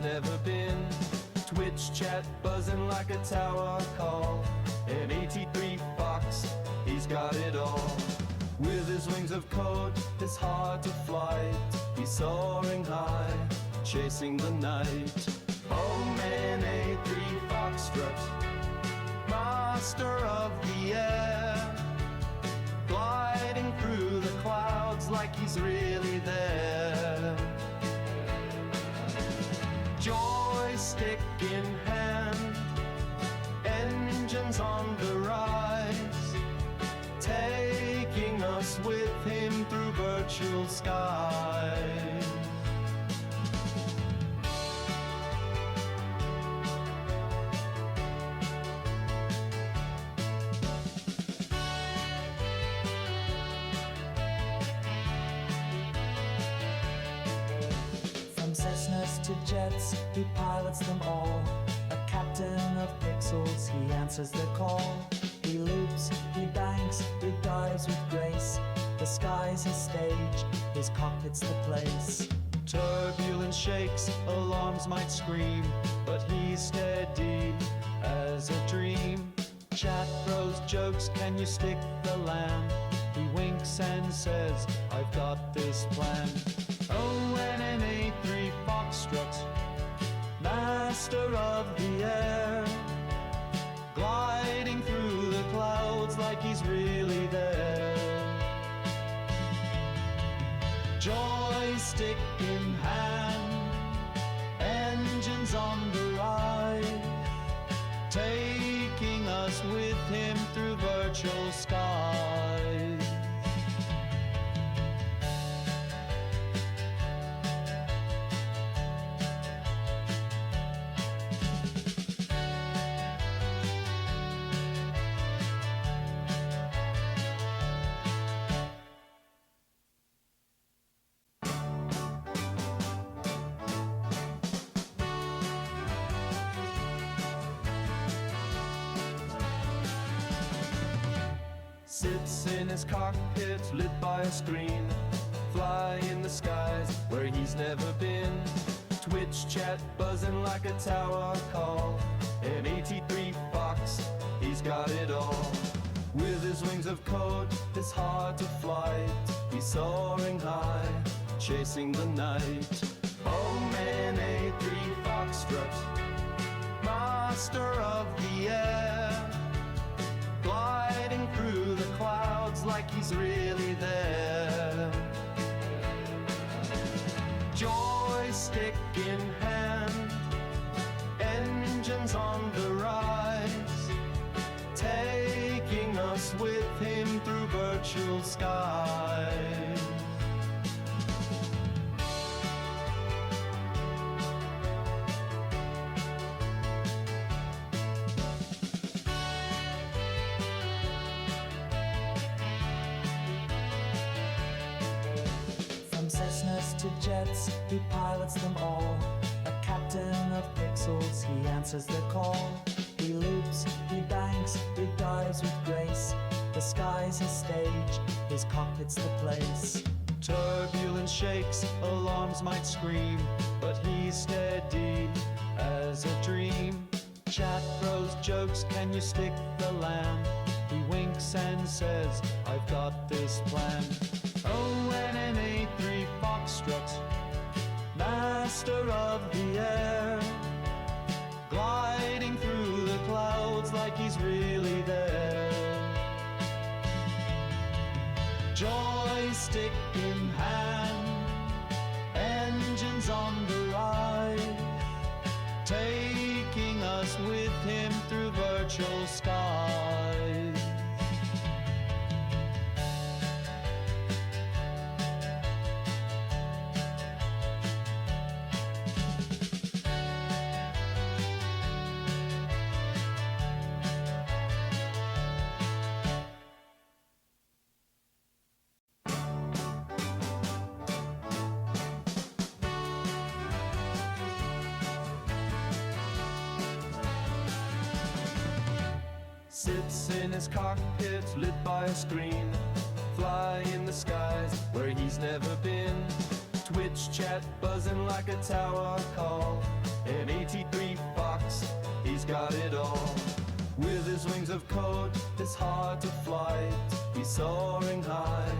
never been. Twitch chat buzzing like a tower call. An 83 Fox, he's got it all. With his wings of code, his heart of flight, he's soaring high, chasing the night. Oh man, A3 Foxtrot, master of the air, gliding through the clouds like he's really there. Joystick in hand, engines on the rise, taking us with him through virtual skies. To jets, he pilots them all. A captain of pixels, he answers the call. He loops, he banks, he dives with grace. The sky's his stage, his cockpit's the place. Turbulence shakes, alarms might scream, but he's steady as a dream. Chat throws jokes, can you stick the land? He winks and says, I've got this plan. Oh, and an A3 Foxtrot, master of the air, gliding through the clouds like he's really there. Joystick in hand, engines on the rise, taking us with him through virtual skies. Sits in his cockpit, lit by a screen, fly in the skies where he's never been. Twitch chat buzzing like a tower call. An 83 Fox, he's got it all. With his wings of code, his heart of flight, he's soaring high, chasing the night. Oh man, A3 Foxtrot, master of the air, gliding through the clouds like he's really there. Joystick in hand, engines on the rise, taking us with him through virtual skies. To jets, he pilots them all. A captain of pixels, he answers the call. He loops, he banks, he dives with grace. The sky's his stage, his cockpit's the place. Turbulence shakes, alarms might scream, but he's steady as a dream. Chat throws jokes, can you stick the land? He winks and says, I've got this plan. Oh, and an A3 Foxtrot, master of the air, gliding through the clouds like he's really there. Joystick in hand, engines on the rise, taking us with him through virtual skies. Sits in his cockpit, lit by a screen, fly in the skies where he's never been. Twitch chat buzzing like a tower call. of code, it's hard to flight. He's soaring high,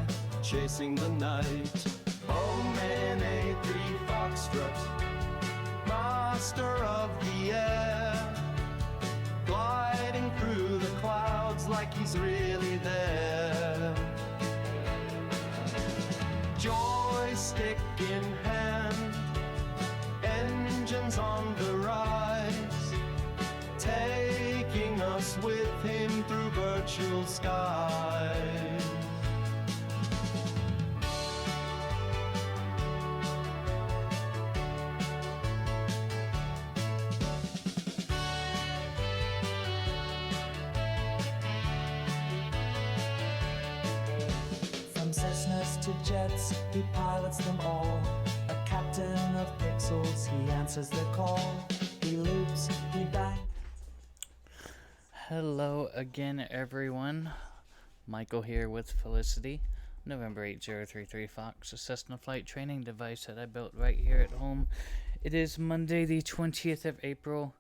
chasing the night. Bowman A3 Foxtrot, master of the air, gliding through the clouds like he's really there. Joystick in hand, engines on the rise, taking us with him through virtual skies. From Cessnas to jets, he pilots them all. A captain of pixels, he answers the call. He loops, he bangs. Hello again, everyone. Michael here with Felicity. November 8033 Fox, a Cessna flight training device that I built right here at home. It is Monday, the 20th of April,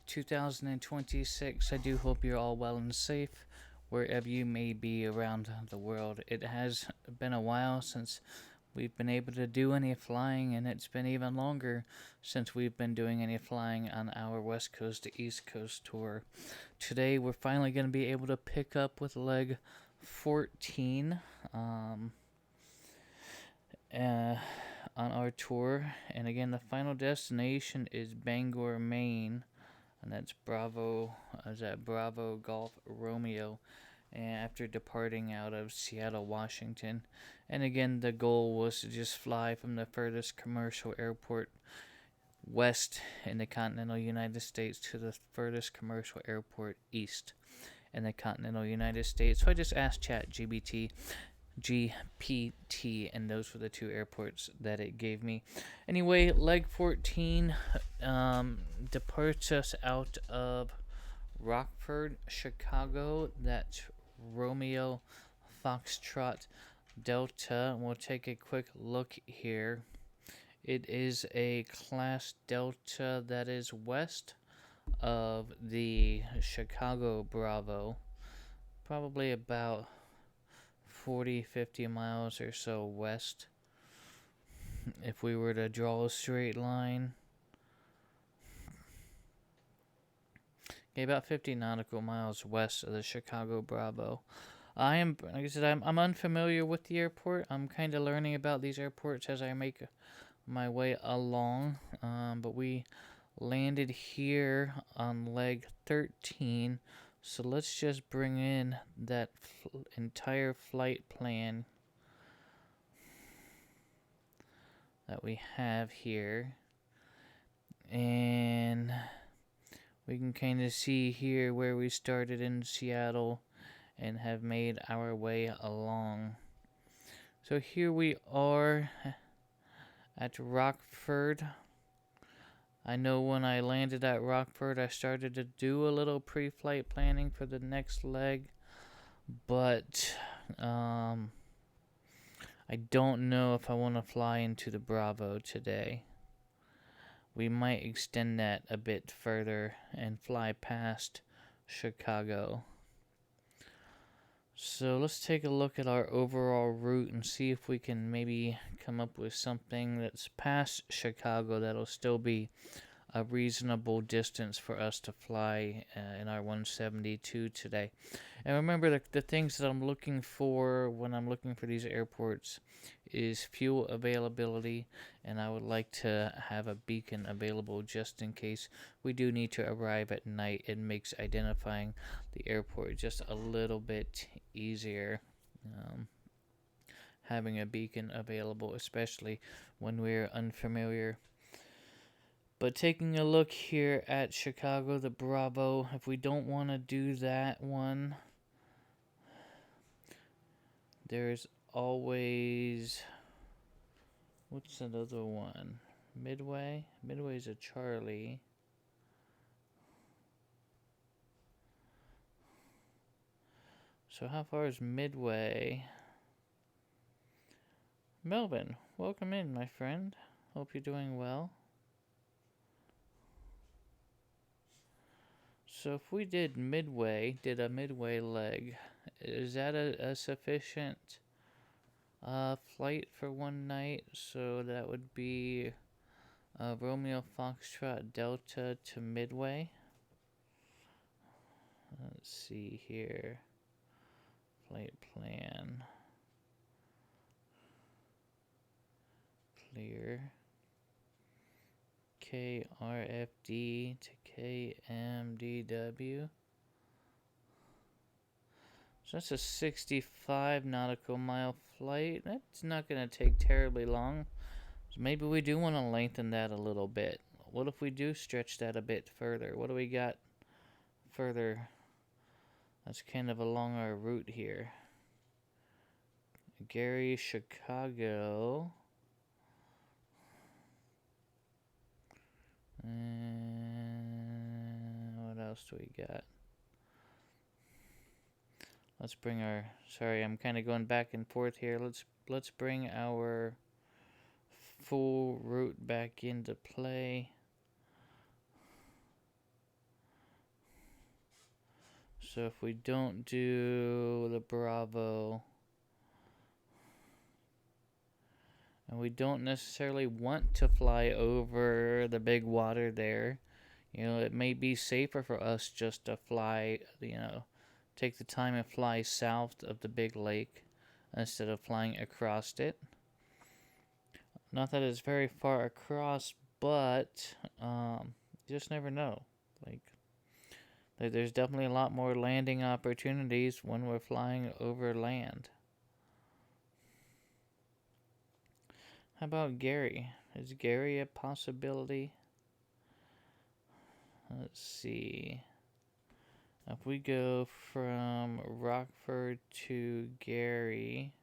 2026. I do hope you're all well and safe wherever you may be around the world. It has been a while since we've been able to do any flying, and it's been even longer since we've been doing any flying on our West Coast to East Coast tour. Today, we're finally going to be able to pick up with leg 14 on our tour. And again, the final destination is Bangor, Maine, and that's Bravo Golf Romeo, and after departing out of Seattle, Washington. And again, the goal was to just fly from the furthest commercial airport west in the continental United States to the furthest commercial airport east in the continental United States. So I just asked GPT, and those were the two airports that it gave me. Anyway, leg 14 departs us out of Rockford, Chicago. That's Romeo Foxtrot Delta. We'll take a quick look here. It is a Class Delta that is west of the Chicago Bravo, probably about 40-50 miles or so west. If we were to draw a straight line, okay, about 50 nautical miles west of the Chicago Bravo. Like I said, I'm unfamiliar with the airport. I'm kind of learning about these airports as I make my way along. But we landed here on leg 13. So let's just bring in that entire flight plan that we have here. And we can kind of see here where we started in Seattle and have made our way along. So here we are at Rockford. I know when I landed at Rockford, I started to do a little pre-flight planning for the next leg, but I don't know if I want to fly into the Bravo today. We might extend that a bit further and fly past Chicago. So let's take a look at our overall route and see if we can maybe come up with something that's past Chicago that'll still be a reasonable distance for us to fly in our 172 today. And remember, the things that I'm looking for when I'm looking for these airports is fuel availability, and I would like to have a beacon available just in case we do need to arrive at night. It makes identifying the airport just a little bit easier, having a beacon available, especially when we're unfamiliar. But taking a look here at Chicago, the Bravo, if we don't want to do that one, there's always, what's another one? Midway? Midway's a Charlie. So how far is Midway? Melvin, welcome in, my friend. Hope you're doing well. So if we did a midway leg, is that a sufficient flight for one night? So that would be Romeo Foxtrot Delta to Midway. Let's see here. Flight plan. Clear. KRFD to KMDW. So that's a 65 nautical mile flight. That's not going to take terribly long. So maybe we do want to lengthen that a little bit. What if we do stretch that a bit further? What do we got further? That's kind of along our route here. Gary, Chicago. And what else do we got? Let's bring our, sorry, I'm kind of going back and forth here. Let's bring our full route back into play. So if we don't do the Bravo, and we don't necessarily want to fly over the big water there, it may be safer for us just to fly, take the time and fly south of the big lake instead of flying across it. Not that it's very far across, but you just never know. There's definitely a lot more landing opportunities when we're flying over land. How about Gary? Is Gary a possibility? Let's see. If we go from Rockford to Gary,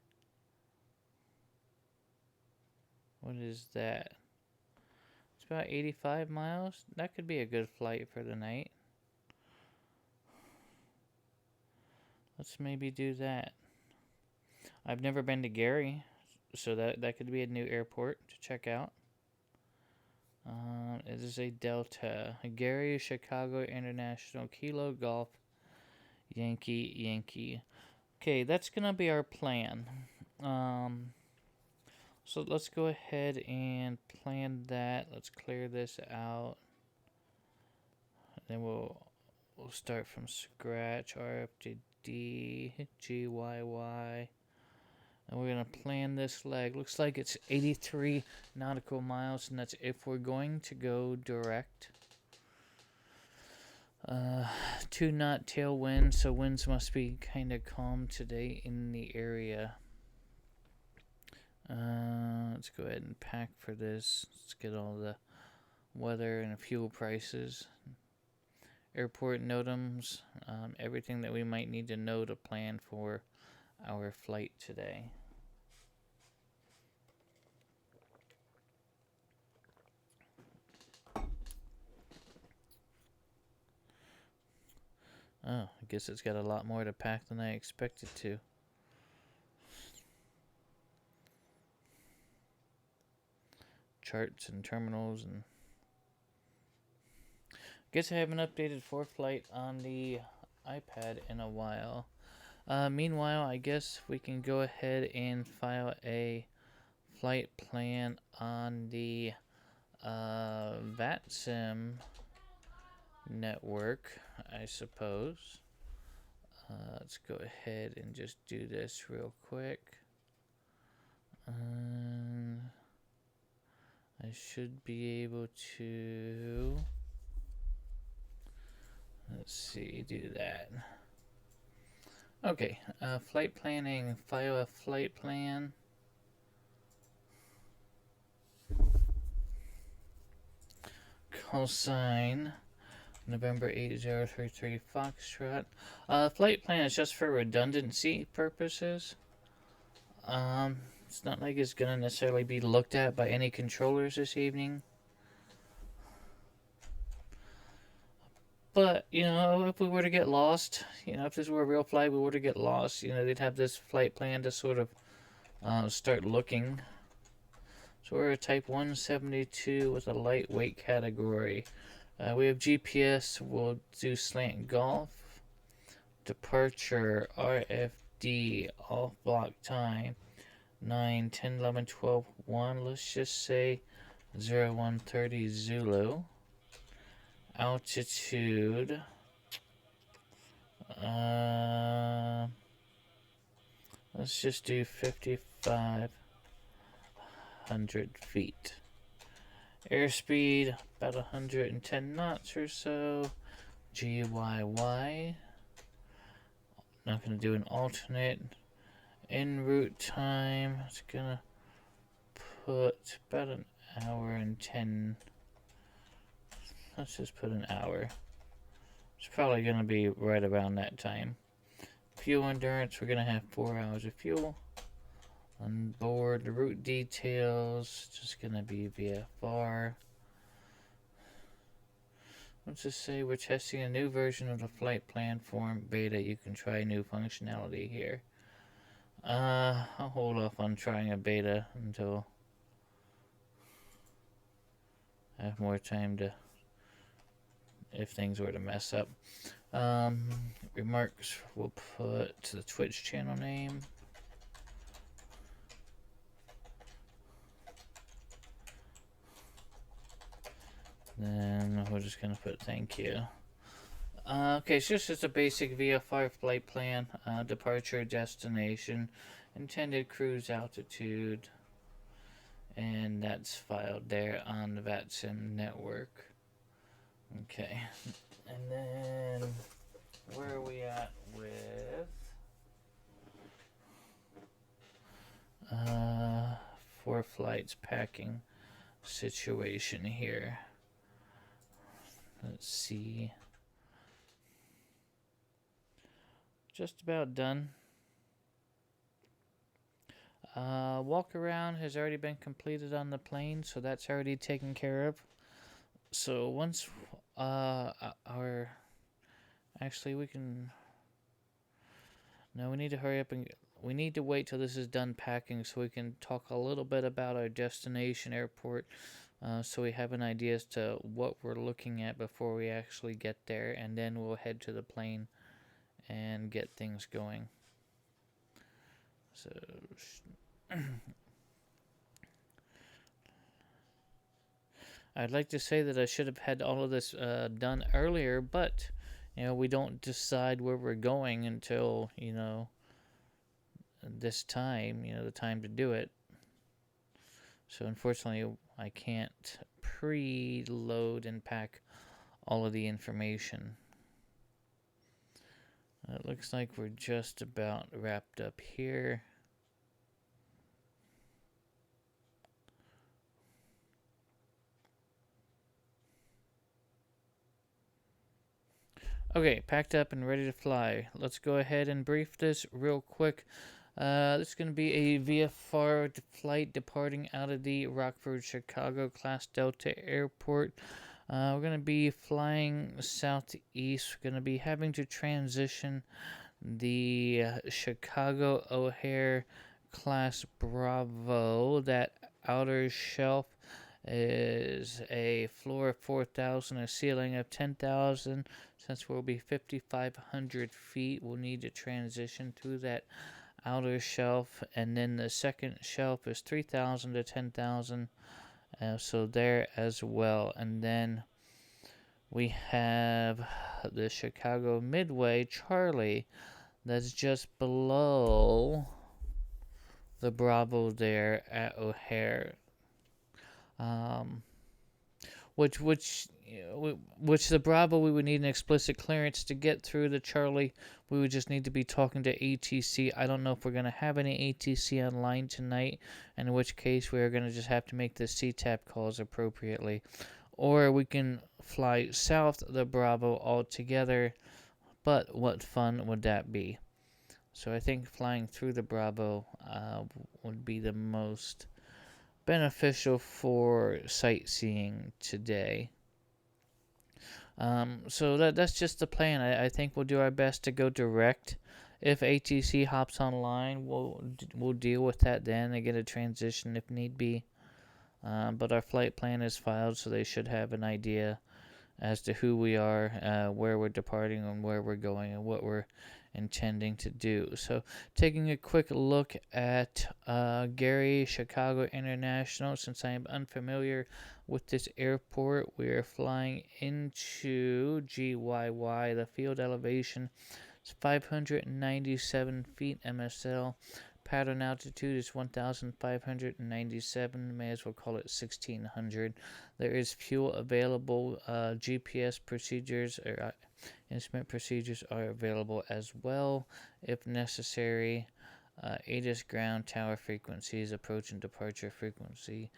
what is that? It's about 85 miles. That could be a good flight for the night. Let's maybe do that. I've never been to Gary, so that could be a new airport to check out. It is a Delta. Gary, Chicago International, Kilo Golf, Yankee. Okay, that's going to be our plan. So let's go ahead and plan that. Let's clear this out. Then we'll start from scratch. RFD, GYY. And we're going to plan this leg. Looks like it's 83 nautical miles, and that's if we're going to go direct. 2-knot tailwind, so winds must be kind of calm today in the area. Let's go ahead and pack for this. Let's get all the weather and fuel prices, airport NOTAMs, everything that we might need to know to plan for our flight today. Oh, I guess it's got a lot more to pack than I expected to. Charts and terminals, and I guess I haven't updated ForeFlight on the iPad in a while. Meanwhile, I guess we can go ahead and file a flight plan on the VATSIM network, I suppose. Let's go ahead and just do this real quick. I should be able to, let's see, do that. Okay, flight planning, file a flight plan. Call sign November 8033 Foxtrot. Flight plan is just for redundancy purposes. It's not like it's gonna necessarily be looked at by any controllers this evening. But, if we were to get lost, if this were a real flight, we were to get lost, they'd have this flight plan to sort of start looking. So we're a Type 172 with a lightweight category. We have GPS. We'll do slant golf. Departure RFD off block time 9, 10, 11, 12, 1. Let's just say 0130 Zulu. Altitude. Let's just do 5,500 feet. Airspeed about 110 knots or so. GYY. Not going to do an alternate. En route time. It's going to put about an hour and 10. Let's just put an hour. It's probably going to be right around that time. Fuel endurance, we're going to have 4 hours of fuel. On board, the route details, just going to be VFR. Let's just say we're testing a new version of the flight plan form beta. You can try new functionality here. I'll hold off on trying a beta until I have more time to, if things were to mess up. Remarks, we'll put the Twitch channel name. Then we're just going to put thank you. Okay, so it's just a basic VFR flight plan. Departure, destination, intended cruise altitude. And that's filed there on the VATSIM network. Okay. And then, where are we at with 4 flights packing situation here? Let's see. Just about done. Walk around has already been completed on the plane, so that's already taken care of. So once actually we can, no, we need to hurry up and we need to wait till this is done packing so we can talk a little bit about our destination airport, so we have an idea as to what we're looking at before we actually get there, and then we'll head to the plane and get things going. So I'd like to say that I should have had all of this done earlier, but we don't decide where we're going until this time, the time to do it. So unfortunately, I can't preload and pack all of the information. It looks like we're just about wrapped up here. Okay, packed up and ready to fly. Let's go ahead and brief this real quick. This is going to be a VFR flight departing out of the Rockford, Chicago Class Delta Airport. We're going to be flying southeast. We're going to be having to transition the Chicago O'Hare Class Bravo. That outer shelf is a floor of 4,000, a ceiling of 10,000. Since we'll be 5,500 feet, we'll need to transition through that outer shelf, and then the second shelf is 3,000 to 10,000, so there as well. And then we have the Chicago Midway Charlie that's just below the Bravo there at O'Hare, which the Bravo, we would need an explicit clearance to get through. The Charlie, we would just need to be talking to ATC. I don't know if we're going to have any ATC online tonight, in which case we are going to just have to make the CTAP calls appropriately. Or we can fly south the Bravo altogether, but what fun would that be? So I think flying through the Bravo would be the most beneficial for sightseeing today. So that's just the plan. I think we'll do our best to go direct. If ATC hops online, we'll deal with that then and get a transition if need be. But our flight plan is filed, so they should have an idea as to who we are, where we're departing, and where we're going, and what we're intending to do. So, taking a quick look at Gary Chicago International, since I am unfamiliar with this airport, we are flying into GYY. The field elevation is 597 feet MSL. Pattern altitude is 1,597. May as well call it 1,600. There is fuel available. GPS procedures or instrument procedures are available as well if necessary. ATIS ground tower frequencies, approach and departure frequency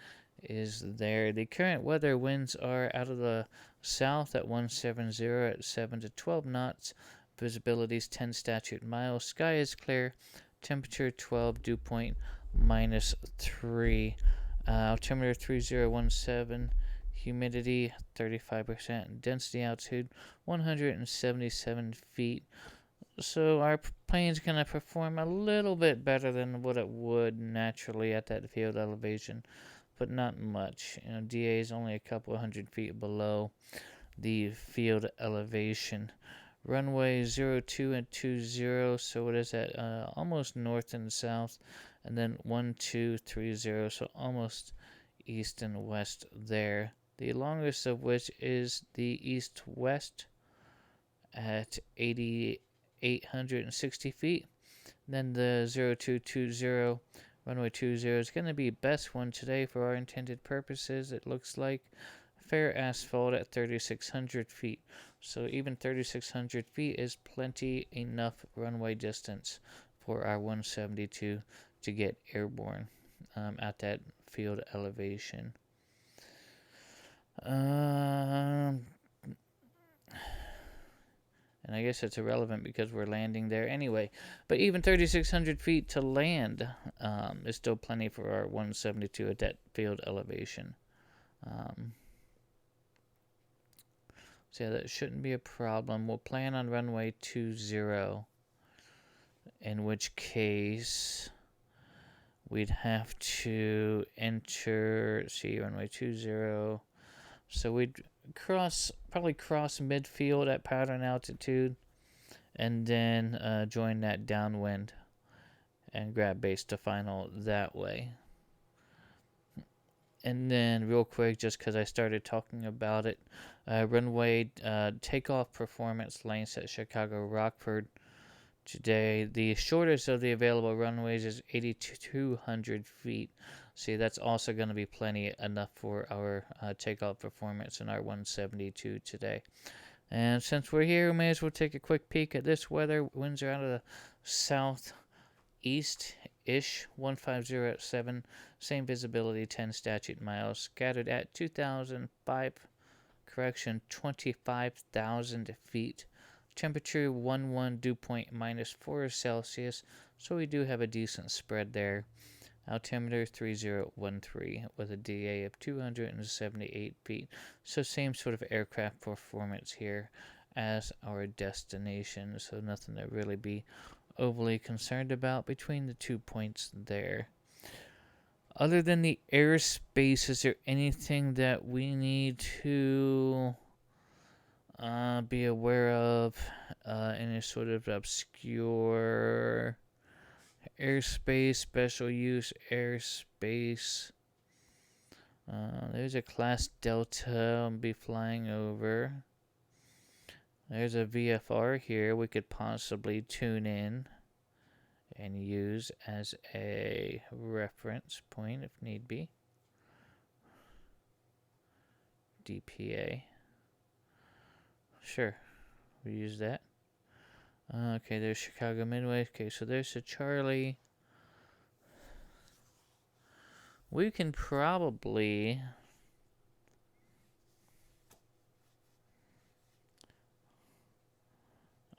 is there. The current weather winds are out of the south at 170 at 7 to 12 knots. Visibility is 10 statute miles. Sky is clear. Temperature 12, dew point -3. Altimeter 3017. Humidity 35%. Density altitude 177 feet. So our plane's going to perform a little bit better than what it would naturally at that field elevation, but not much. DA is only a couple hundred feet below the field elevation. Runway 02 and 20, so what is that? Almost north and south, and then 1230, so almost east and west there. The longest of which is the east-west at 8,860 feet. Then the 0220, runway 20 is going to be best one today for our intended purposes. It looks like fair asphalt at 3,600 feet. So even 3,600 feet is plenty enough runway distance for our 172 to get airborne at that field elevation. And I guess it's irrelevant because we're landing there anyway. But even 3,600 feet to land is still plenty for our 172 at that field elevation. So yeah, that shouldn't be a problem. We'll plan on runway 20, in which case we'd have to enter, runway 20. So we'd probably cross midfield at pattern altitude, and then join that downwind and grab base to final that way. And then real quick, just because I started talking about it, runway takeoff performance lengths at Chicago Rockford today. The shortest of the available runways is 8,200 feet. See, that's also going to be plenty enough for our takeoff performance in our 172 today. And since we're here, we may as well take a quick peek at this weather. Winds are out of the southeast-ish, 150 at 7. Same visibility, 10 statute miles. Scattered at 25,000 feet. Temperature 11, dew point -4 Celsius. So we do have a decent spread there. Altimeter 3013 with a DA of 278 feet. So same sort of aircraft performance here as our destination. So nothing to really be overly concerned about between the 2 points there. Other than the airspace, is there anything that we need to be aware of? Any sort of obscure airspace, special use airspace? There's a Class Delta I'll be flying over. There's a VFR here we could possibly tune in and use as a reference point if need be. DPA. Sure, we use that. Okay, there's Chicago Midway. Okay, so there's a Charlie. We can probably...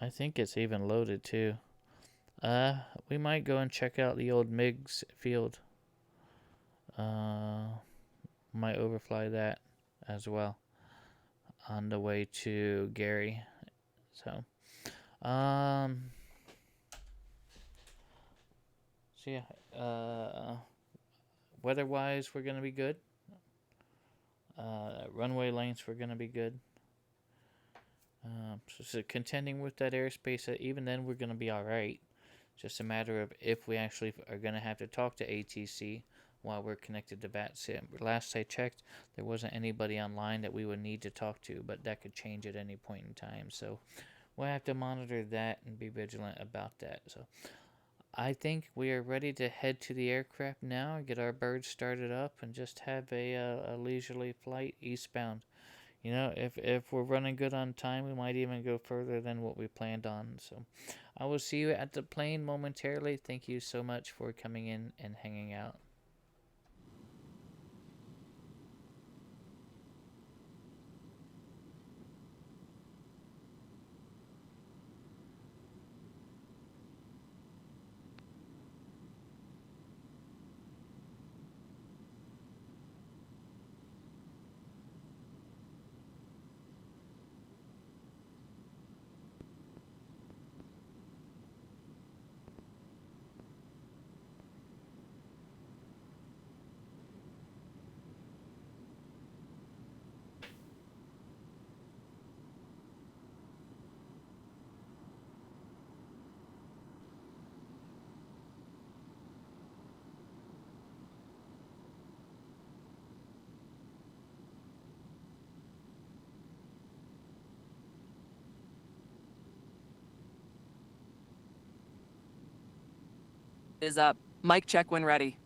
I think it's even loaded too. We might go and check out the old Miggs field. Might overfly that as well on the way to Gary. So yeah, weather-wise, we're gonna be good. Runway lengths, we're gonna be good. So contending with that airspace, even then we're going to be all right. Just a matter of if we actually are going to have to talk to ATC while we're connected to VATSIM. Last I checked, there wasn't anybody online that we would need to talk to, but that could change at any point in time. So we'll have to monitor that and be vigilant about that. So I think we are ready to head to the aircraft now, get our birds started up, and just have a leisurely flight eastbound. You know, if we're running good on time, we might even go further than what we planned on. So I will see you at the plane momentarily. Thank you so much for coming in and hanging out. Is up. Mic check when ready.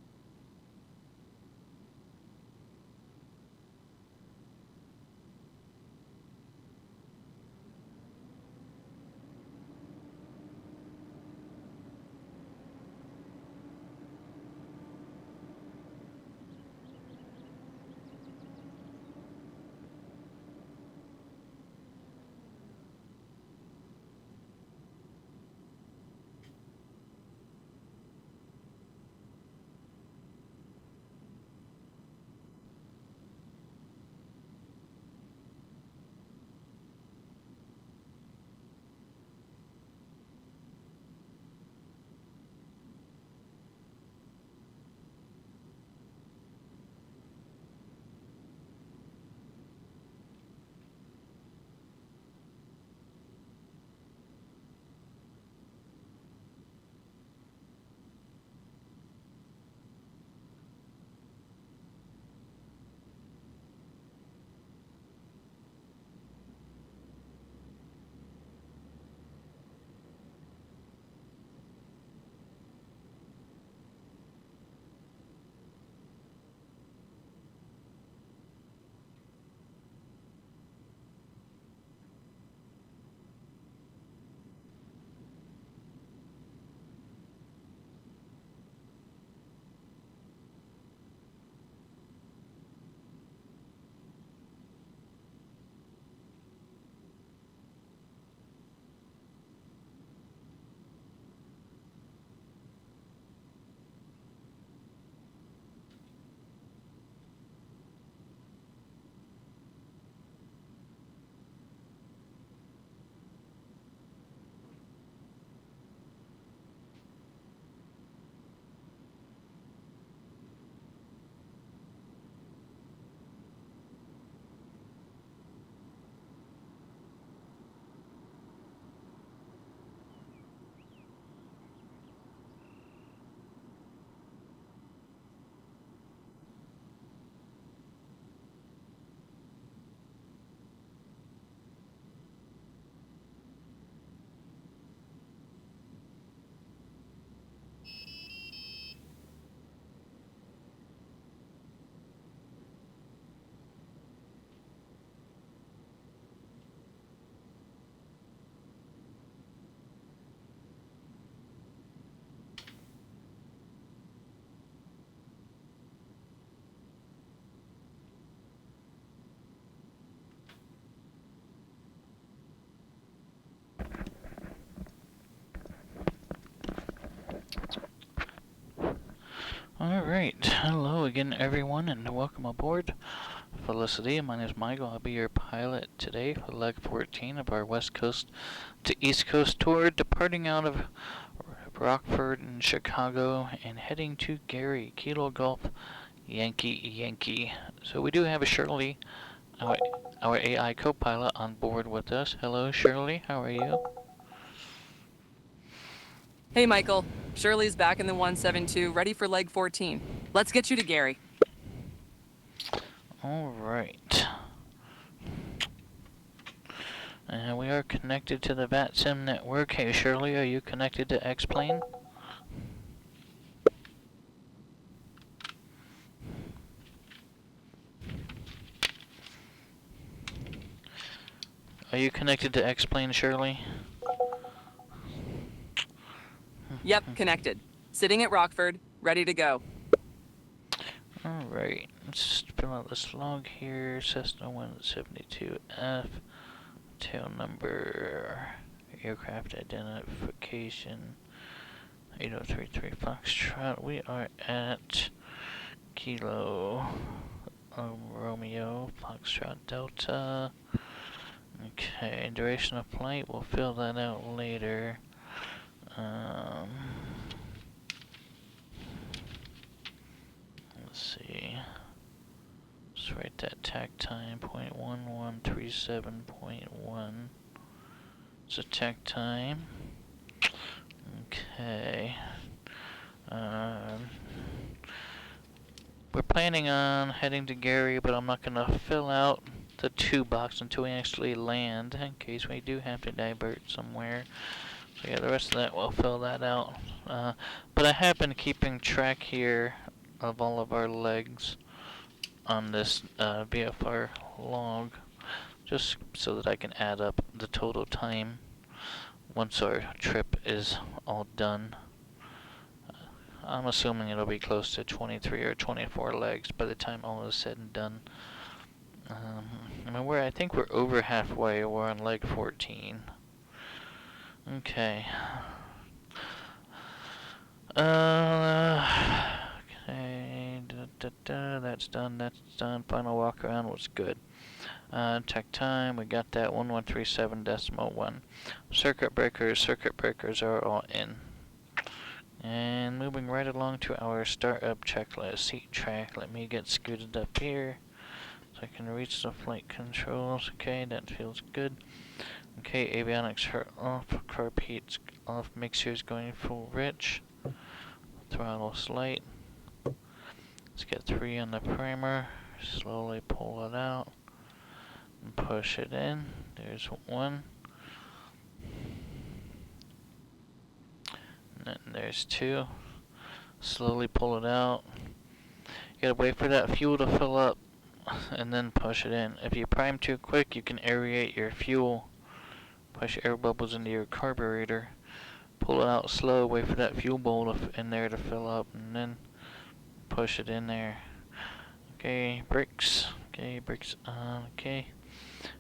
Alright, hello again everyone and welcome aboard Felicity. My name is Michael. I'll be your pilot today for leg 14 of our West Coast to East Coast tour, departing out of Rockford and Chicago and heading to Gary, Kilo Golf, Yankee. So we do have a Shirley our AI co-pilot on board with us. Hello, Shirley. How are you? Hey, Michael. Shirley's back in the 172, ready for leg 14. Let's get you to Gary. All right. And we are connected to the VATSIM network. Hey, Shirley, are you connected to X-Plane? Are you connected to X-Plane, Shirley? Yep, connected. Sitting at Rockford, ready to go. Alright, let's fill out this log here. Cessna 172F, tail number, aircraft identification, 8033 Foxtrot. We are at Kilo Romeo, Foxtrot Delta. Okay, duration of flight, we'll fill that out later. Let's see. Let's write that tack time, 0.1137.1. It's a tack time. Okay. We're planning on heading to Gary, but I'm not going to fill out the 2 box until we actually land, in case we do have to divert somewhere. So yeah, the rest of that, we'll fill that out. But I have been keeping track here of all of our legs on this VFR log, just so that I can add up the total time once our trip is all done. I'm assuming it'll be close to 23 or 24 legs by the time all is said and done. I mean, I think we're over halfway. We're on leg 14. Okay. Okay. That's done. That's done. Final walk around was good. Tech time. We got that 1137.1. Circuit breakers are all in. And moving right along to our startup checklist. Seat track. Let me get scooted up here so I can reach the flight controls. Okay, that feels good. Okay, avionics are off. Carb heat's off. Mixer's going full rich. Throttle slight. Let's get 3 on the primer. Slowly pull it out and push it in. There's 1. And then there's 2. Slowly pull it out. You gotta wait for that fuel to fill up and then push it in. If you prime too quick, you can aerate your fuel. Push air bubbles into your carburetor. Pull it out slow, wait for that fuel bowl in there to fill up, and then push it in there. Okay, brakes. Okay, brakes on. Okay.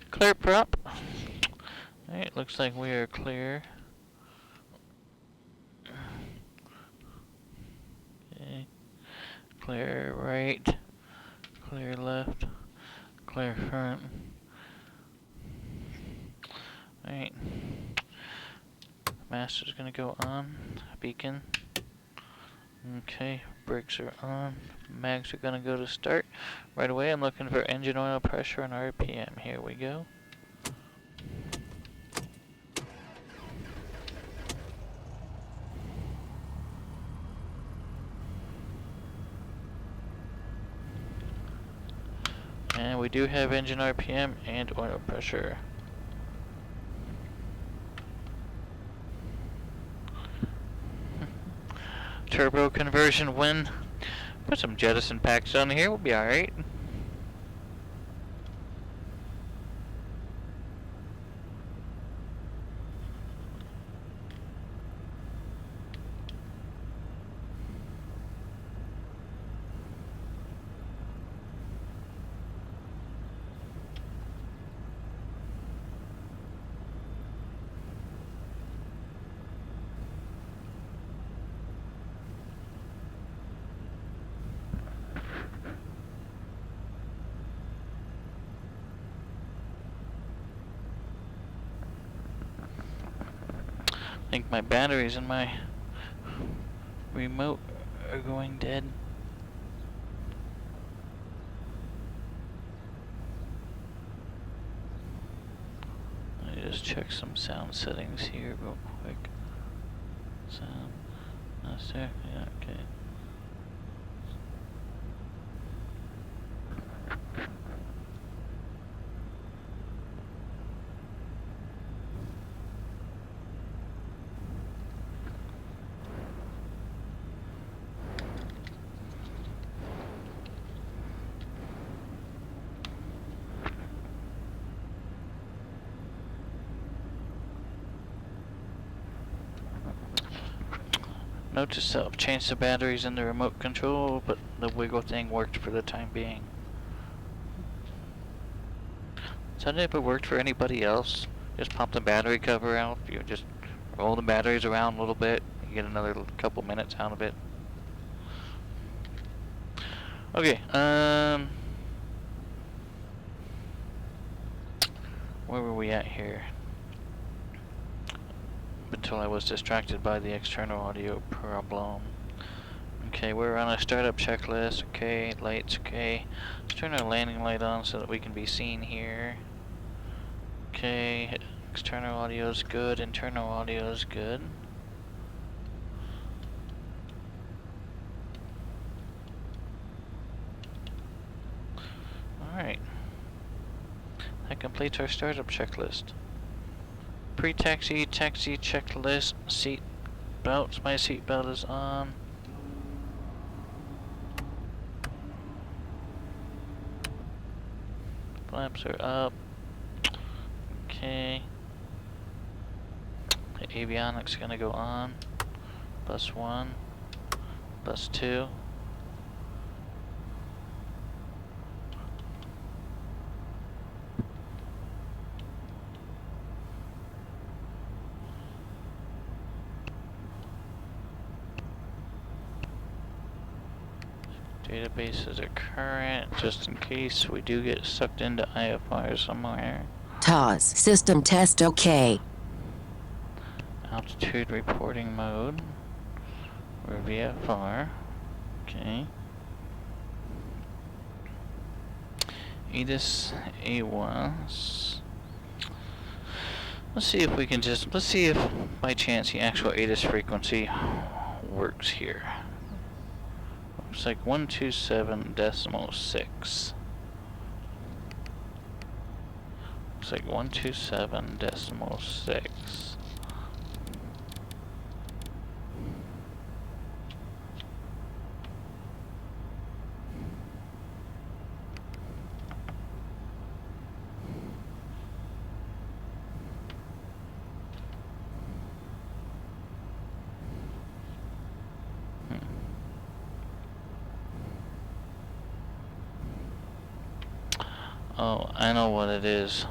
Clear prop. Alright, looks like we are clear. Okay. Clear right. Clear left. Clear front. Alright. Master's gonna go on. Beacon. Okay, brakes are on. Mags are gonna go to start. Right away, I'm looking for engine oil pressure and RPM. Here we go. And we do have engine RPM and oil pressure. Turbo conversion win. Put some jettison packs on here, we'll be alright. I think my batteries in my remote are going dead. just check some sound settings here real quick. Sound, master, yeah, okay. Notice that I've changed the batteries in the remote control, but the wiggle thing worked for the time being. Has that ever worked for anybody else? Just pop the battery cover out, you just roll the batteries around a little bit, you get another couple minutes out of it. Okay, where were we at here? Until I was distracted by the external audio problem. Okay, we're on a startup checklist. Okay, lights, okay. Let's turn our landing light on so that we can be seen here. Okay, external audio is good, internal audio is good. Alright. That completes our startup checklist. Pre-taxi, taxi checklist, seat belts. My seat belt is on. Flaps are up. Okay. The avionics gonna go on. Bus 1. Bus 2. Databases are current, just in case we do get sucked into IFR somewhere. TOS. System test OK. Altitude reporting mode. We're VFR. Okay. ATIS AWAS. Let's see if we can just, let's see if by chance the actual ATIS frequency works here. Looks like 127.6. Looks like 127.6. Oh, I know what it is.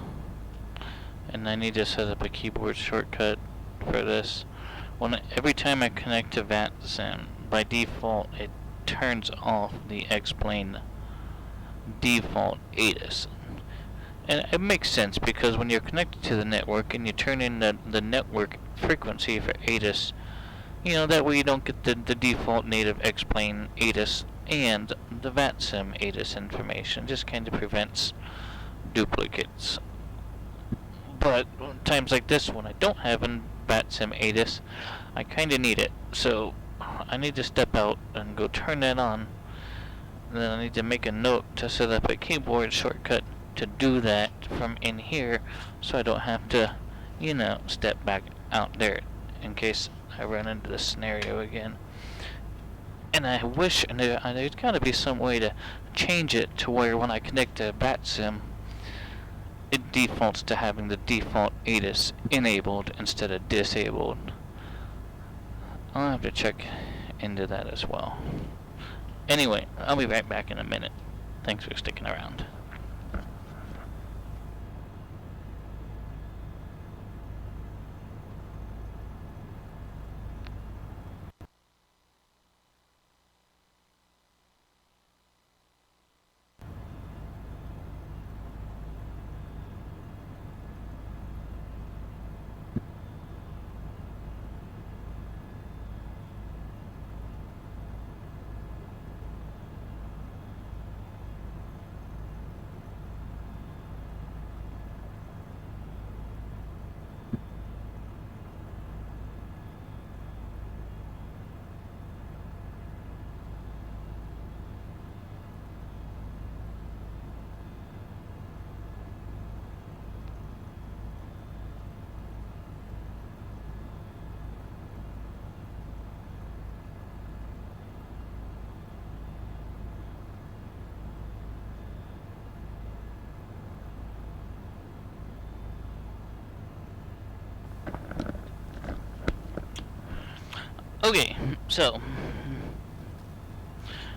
And I need to set up a keyboard shortcut for this. Every time I connect to VATSIM, by default it turns off the X-Plane default ATIS. And it makes sense because when you're connected to the network and you turn in the network frequency for ATIS, you know, that way you don't get the default native X-Plane ATIS and the VATSIM ATIS information. Just kind of prevents duplicates. But times like this, when I don't have a VATSIM ATIS, I kind of need it. So I need to step out and go turn that on. And then I need to make a note to set up a keyboard shortcut to do that from in here, so I don't have to, you know, step back out there in case I run into this scenario again. And I wish, and there's got to be some way to change it to where when I connect to VATSIM, it defaults to having the default ATIS enabled instead of disabled. I'll have to check into that as well. Anyway, I'll be right back in a minute. Thanks for sticking around. Okay, so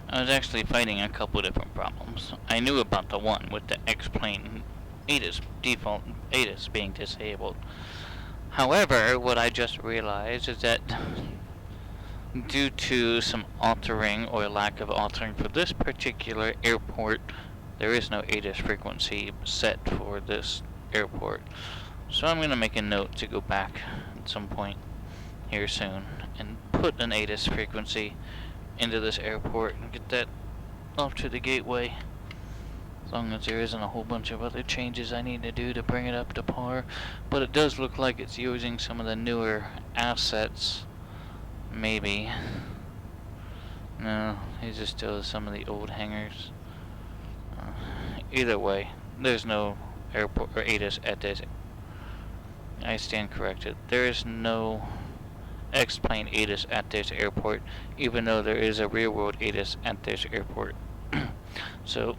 I was actually fighting a couple different problems. I knew about the one with the X-plane ATIS default ATIS being disabled. However, what I just realized is that due to some altering or lack of altering for this particular airport, there is no ATIS frequency set for this airport. So I'm going to make a note to go back at some point here soon and put an ATIS frequency into this airport and get that off to the gateway. As long as there isn't a whole bunch of other changes I need to do to bring it up to par. But it does look like it's using some of the newer assets. Maybe. No, these are still some of the old hangars. Either way, there's no airport or ATIS at this. I stand corrected. There is no X-plane ATIS at this airport, even though there is a real-world ATIS at this airport. So,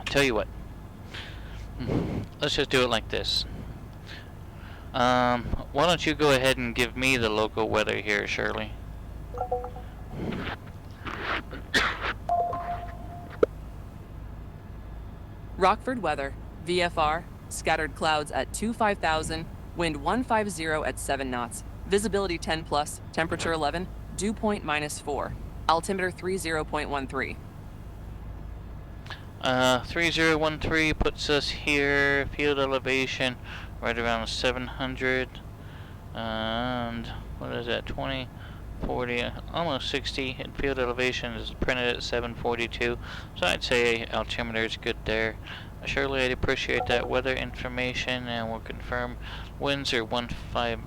tell you what. Let's just do it like this. Why don't you go ahead and give me the local weather here, Shirley? Rockford weather, VFR, scattered clouds at 25,000, wind 150 at 7 knots, visibility 10 plus, temperature 11, dew point -4, altimeter 30.13. 3013 puts us here, field elevation right around 700, and what is that, 20, 40, almost 60, and field elevation is printed at 742, so I'd say altimeter is good there. Surely I'd appreciate that weather information, and we'll confirm winds are 150,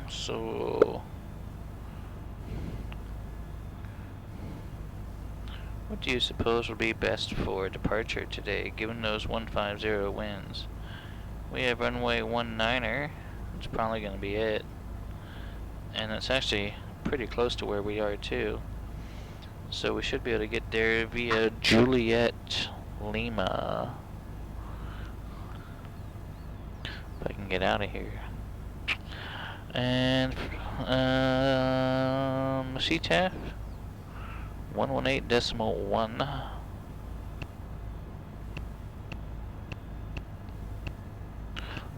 so what do you suppose would be best for departure today, given those 150 winds? We have runway 19er. It's probably going to be it. And it's actually pretty close to where we are, too. So we should be able to get there via Juliet Lima. If I can get out of here. And, CTAF 118.1.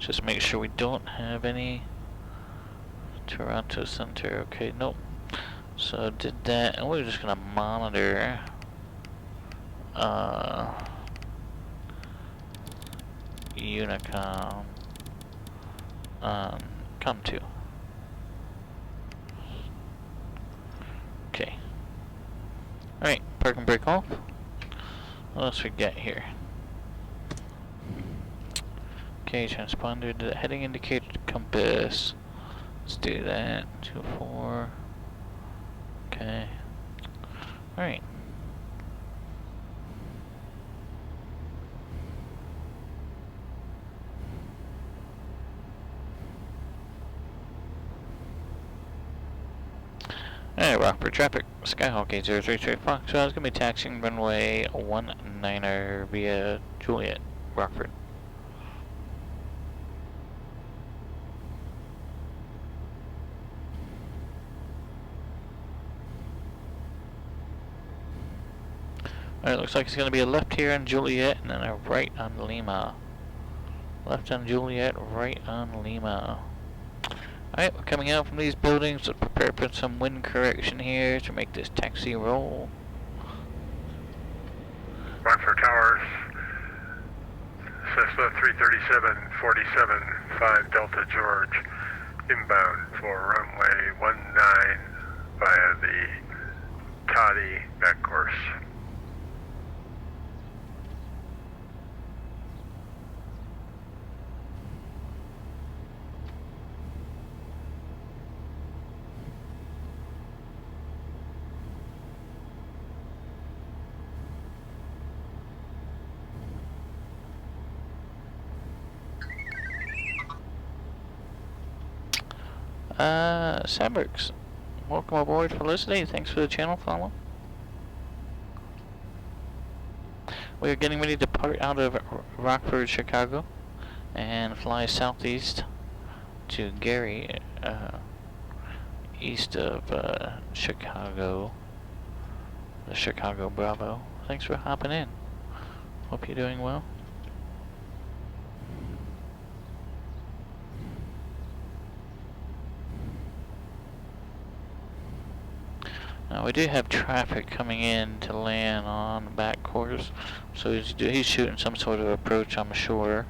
Just make sure we don't have any Toronto Center. Okay, nope. So did that, and we're just gonna monitor Unicom COM2. Okay. Alright, park and brake off. What else we got here? Okay, transponder to the heading indicator to compass. Let's do that. 24. Okay. Alright. Alright, Rockford traffic. Skyhawk 8033 Foxtrot is going to be taxiing runway 19er via Juliet, Rockford. Alright, looks like it's going to be a left here on Juliet and then a right on Lima. Left on Juliet, right on Lima. Alright, we're coming out from these buildings. Let's prepare for some wind correction here to make this taxi roll. Rockford Towers, Cessna 337, 5 Delta George, inbound for runway 19 via the Toddy back course. Sabrix, welcome aboard Felicity. Thanks for the channel follow. We are getting ready to depart out of Rockford, Chicago, and fly southeast to Gary, east of Chicago, the Chicago Bravo. Thanks for hopping in. Hope you're doing well. Now we do have traffic coming in to land on the back course, so he's shooting some sort of approach, I'm sure.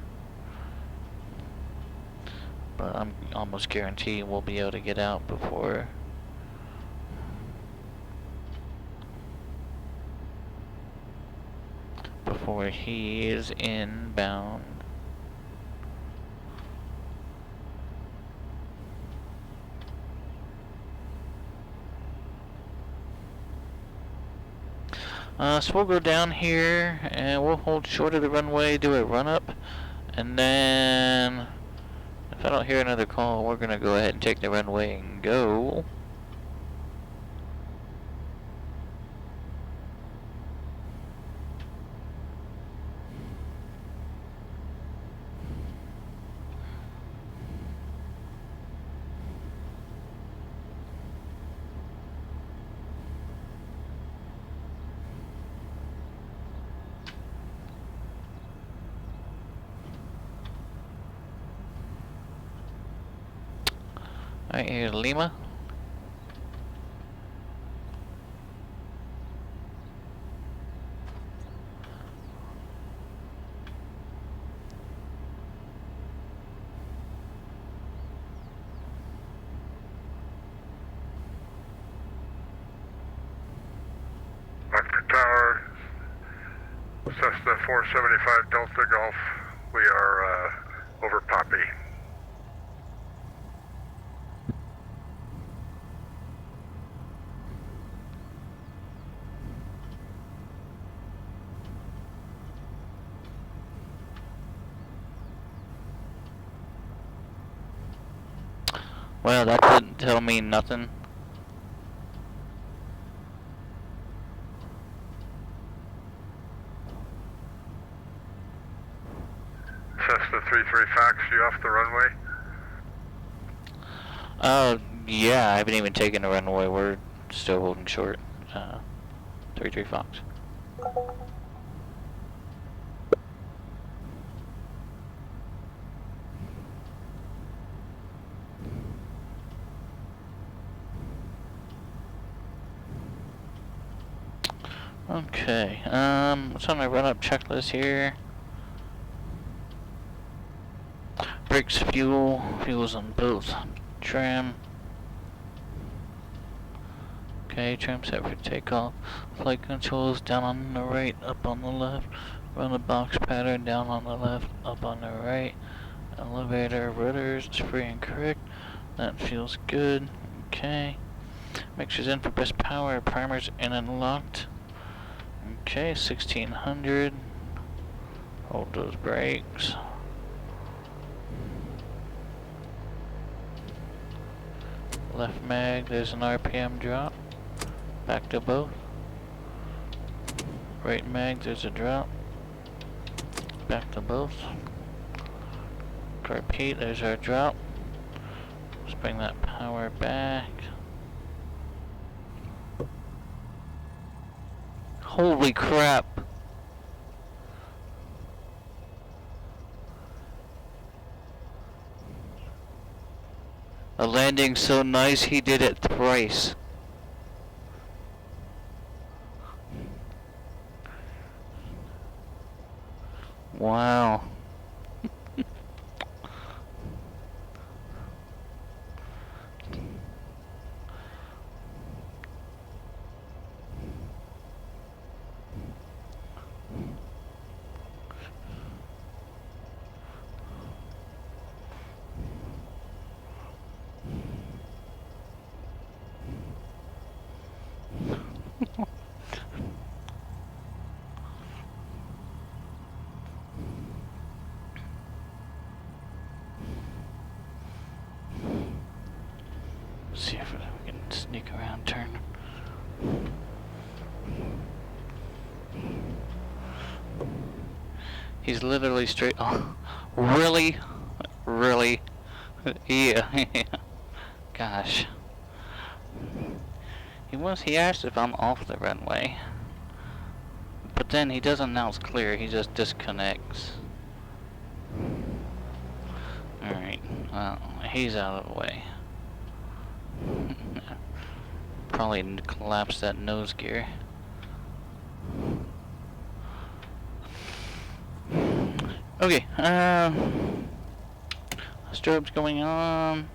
But I'm almost guaranteed we'll be able to get out before he is inbound. So we'll go down here and we'll hold short of the runway, do a run up, and then if I don't hear another call, we're gonna go ahead and take the runway and go. Alright, here's Lima. Oscar Tower, Cessna 475 Delta Golf. We are over Poppy. Well, that didn't tell me nothing. Cessna 33 Fox, you off the runway? Yeah, I haven't even taken the runway. We're still holding short. 33 Fox. Okay, what's on my run-up checklist here? Brakes, fuel's on both trim. Okay, trim set for takeoff. Flight controls down on the right, up on the left. Run the box pattern down on the left, up on the right. Elevator rudders free and correct. That feels good. Okay. Mixers in for best power. Primers in and locked. Okay, 1600. Hold those brakes. Left mag, there's an RPM drop. Back to both. Right mag, there's a drop. Back to both. Repeat, there's our drop. Let's bring that power back. Holy crap! A landing so nice he did it thrice. Wow. See if we can sneak around, turn. He's literally straight. Oh, really? Really? Yeah. Gosh. He asked if I'm off the runway. But then he doesn't announce clear, he just disconnects. Alright, well, he's out of the way. Probably collapse that nose gear. Okay, strobes going on.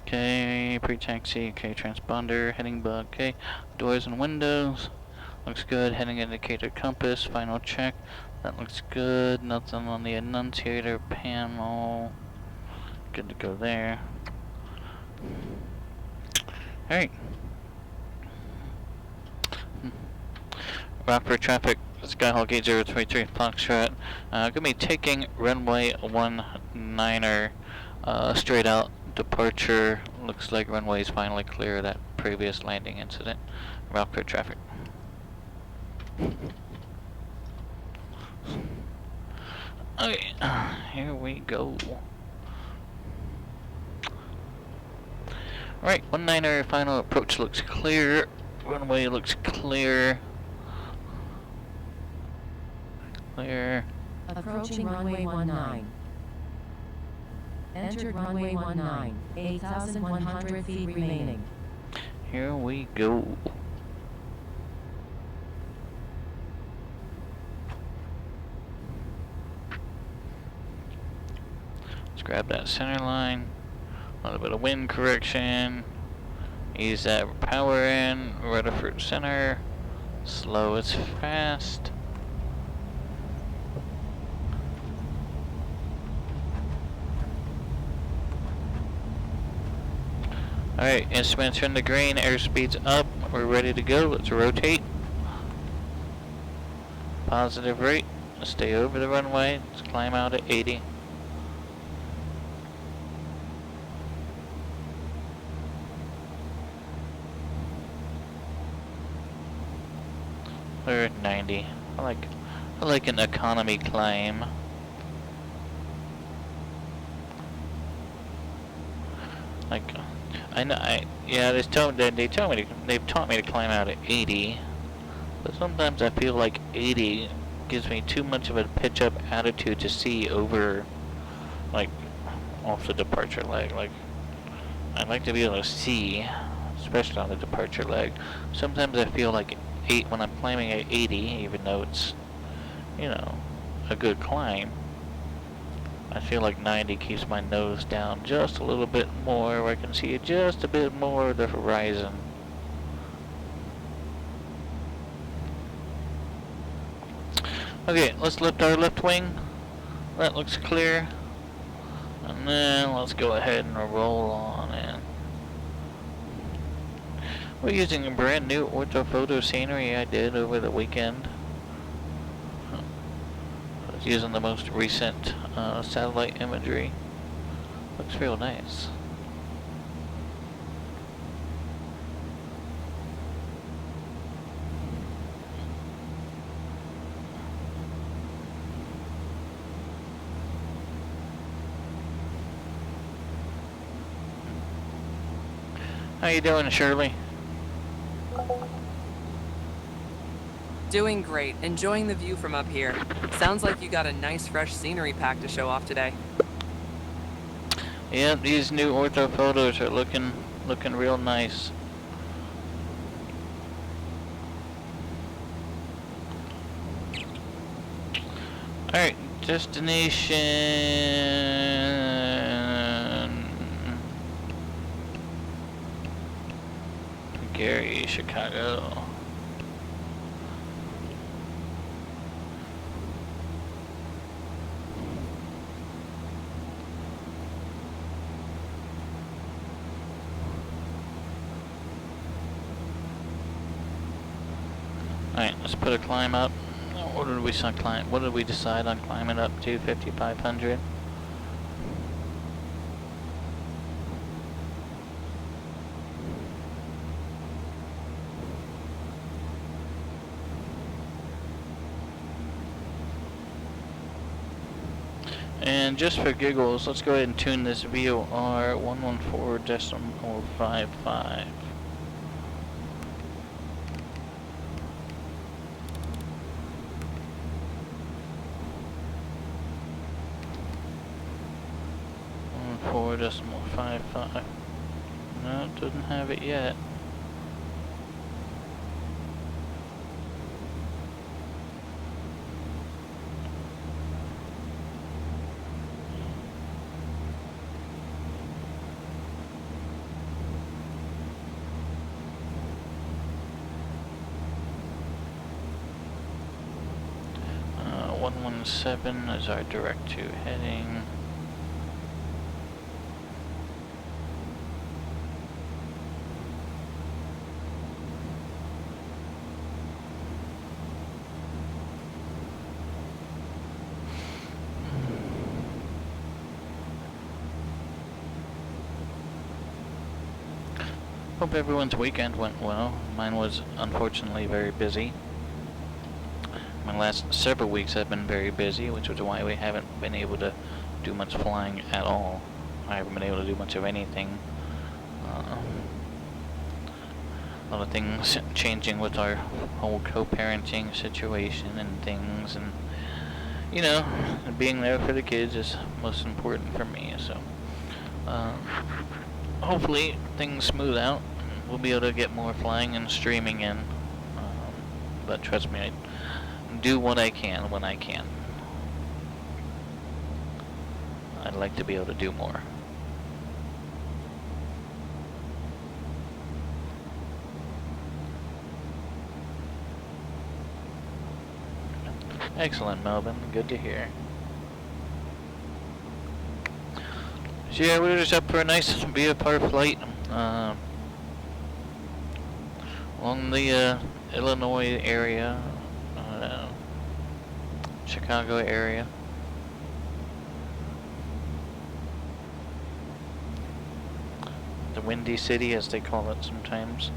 Okay, pre-taxi, okay, transponder, heading bug, okay, doors and windows, looks good, heading indicator compass, final check, that looks good, nothing on the annunciator panel, good to go there. Alright. Rockford traffic, Skyhawk 8033 Foxtrot, gonna be taking runway 19er, straight out. Departure, looks like runway is finally clear of that previous landing incident. Rockford traffic. Okay, here we go. Alright, 19er final approach looks clear. Runway looks clear. Clear. Approaching runway 19. Entered runway 19, 8,100 feet remaining. Here we go. Let's grab that center line. A little bit of wind correction. Ease that power in. Rutherford center. Slow is fast. Alright, instruments are in the green, airspeed's up, we're ready to go, let's rotate. Positive rate, let's stay over the runway, let's climb out at 80. We're at 90. I like an economy climb. Yeah, they've taught me to climb out at 80, but sometimes I feel like 80 gives me too much of a pitch up attitude to see over, like, off the departure leg. Like, I'd like to be able to see, especially on the departure leg. Sometimes I feel like when I'm climbing at 80, even though it's, you know, a good climb, I feel like 90 keeps my nose down just a little bit more, where I can see just a bit more of the horizon. Okay, let's lift our left wing. That looks clear. And then let's go ahead and roll on in. We're using a brand new orthophoto scenery I did over the weekend. I was using the most recent satellite imagery. Looks real nice. How you doing, Shirley? Doing great. Enjoying the view from up here. Sounds like you got a nice fresh scenery pack to show off today. Yeah, these new ortho photos are looking real nice. Alright, destination Gary, Chicago. Alright, let's put a climb up. What did we decide on climbing up to? 5,500. And just for giggles, let's go ahead and tune this VOR 114.55. .55. No, it doesn't have it yet. Uh, 117 is our direct to heading. Hope everyone's weekend went well. Mine was unfortunately very busy. My last several weeks have been very busy, which is why we haven't been able to do much flying at all. I haven't been able to do much of anything. A lot of things changing with our whole co-parenting situation and things, and you know, being there for the kids is most important for me. So hopefully things smooth out. We'll be able to get more flying and streaming in. But trust me, I do what I can when I can. I'd like to be able to do more. Excellent, Melvin. Good to hear. So yeah, we're just up for a nice VFR flight along the Illinois area, Chicago area. The Windy City, as they call it sometimes.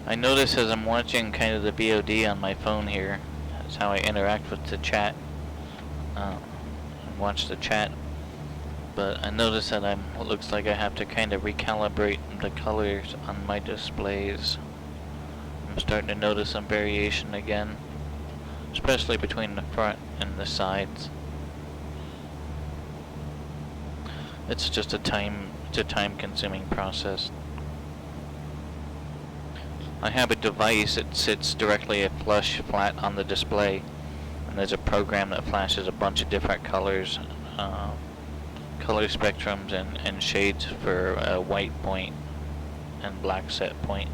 I notice as I'm watching kind of the VOD on my phone here, that's how I interact with the chat, and watch the chat, but I notice that it looks like I have to kind of recalibrate the colors on my displays. I'm starting to notice some variation again, especially between the front and the sides. It's just a time-consuming process. I have a device that sits directly flat on the display, and there's a program that flashes a bunch of different colors, color spectrums and shades for a white point and black set point,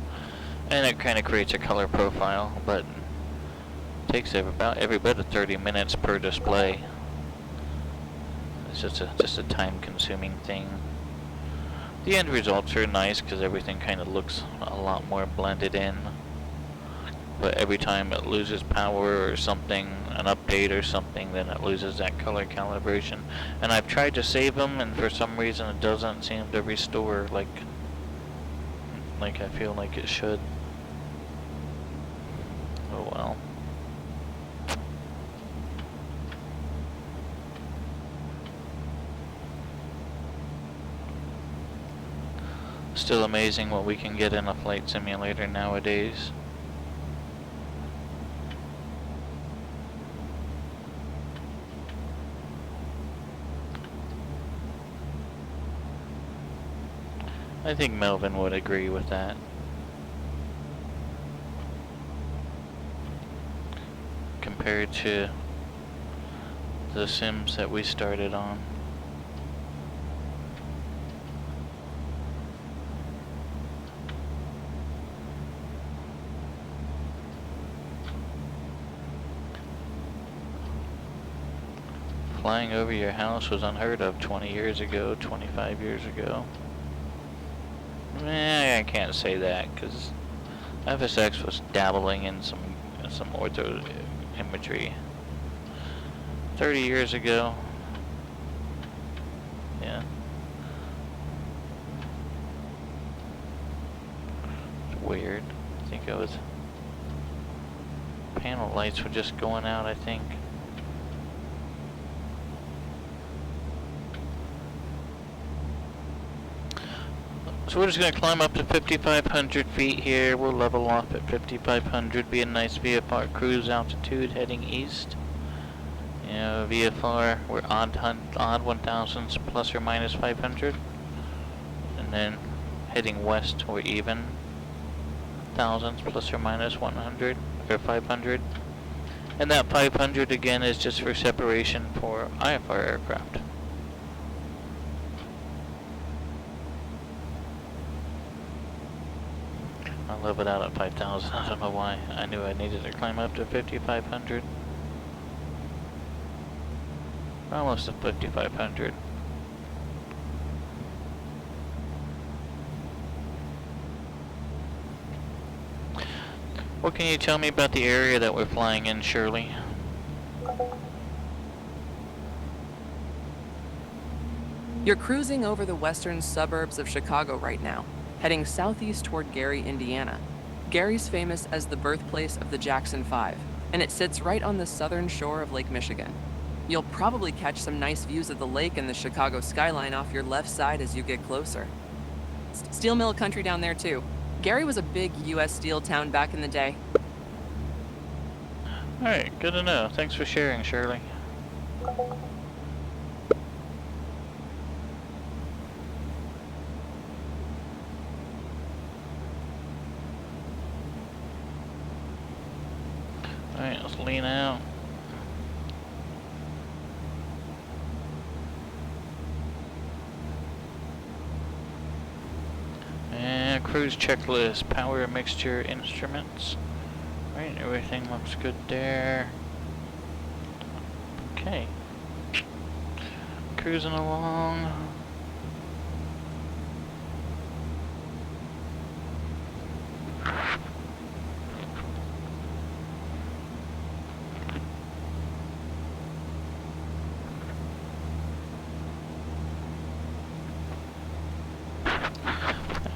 and it kind of creates a color profile, but it takes about every bit of 30 minutes per display. It's just a time-consuming thing. The end results are nice because everything kind of looks a lot more blended in, but every time it loses power or something, an update or something, then it loses that color calibration. And I've tried to save them, and for some reason it doesn't seem to restore like I feel like it should. Oh well. Still amazing what we can get in a flight simulator nowadays. I think Melvin would agree with that. Compared to the sims that we started on. Flying over your house was unheard of 20 years ago, 25 years ago. I can't say that, because FSX was dabbling in some ortho imagery 30 years ago. Yeah. weird. I think it was panel lights were just going out, I think. So we're just going to climb up to 5,500 feet here. We'll level off at 5,500, be a nice VFR cruise altitude heading east. You know, VFR, we're odd 1000s plus or minus 500. And then heading west, we're even thousands plus or minus 100 or 500. And that 500 again is just for separation for IFR aircraft. I'll level it out at 5,000. I don't know why. I knew I needed to climb up to 5,500. Almost to 5,500. What can you tell me about the area that we're flying in, Shirley? You're cruising over the western suburbs of Chicago right now, heading southeast toward Gary, Indiana. Gary's famous as the birthplace of the Jackson 5, and it sits right on the southern shore of Lake Michigan. You'll probably catch some nice views of the lake and the Chicago skyline off your left side as you get closer. Steel mill country down there too. Gary was a big U.S. steel town back in the day. Alright, good to know. Thanks for sharing, Shirley. Alright, let's lean out. And cruise checklist, power mixture instruments. Right, everything looks good there. Okay. Cruising along.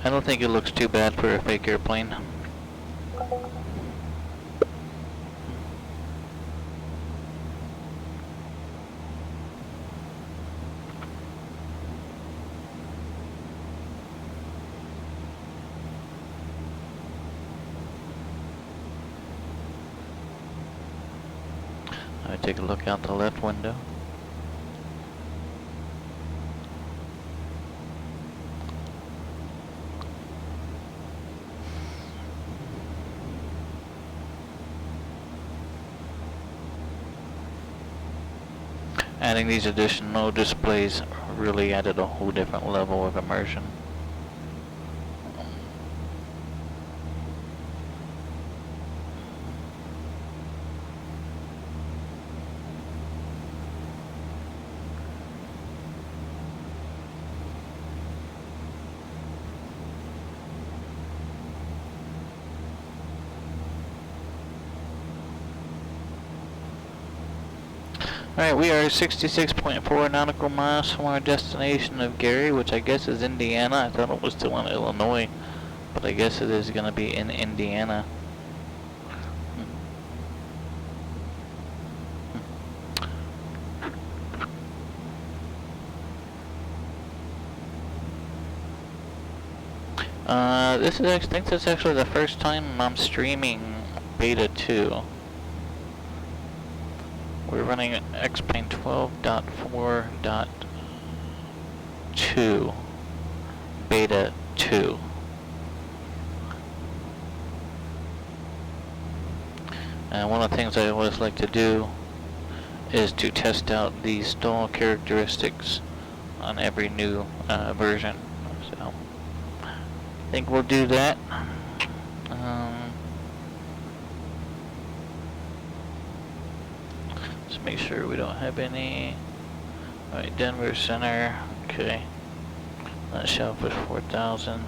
I don't think it looks too bad for a fake airplane. I take a look out the left window. Adding these additional displays really added a whole different level of immersion. Alright, we are 66.4 nautical miles from our destination of Gary, which I guess is Indiana. I thought it was still in Illinois, but I guess it is going to be in Indiana. I think this is actually the first time I'm streaming Beta 2. We're running X-Plane 12.4.2 Beta 2. And one of the things I always like to do is to test out the stall characteristics on every new version. So I think we'll do that. Make sure we don't have any. Alright, Denver Center. Okay. That shelf is 4,000.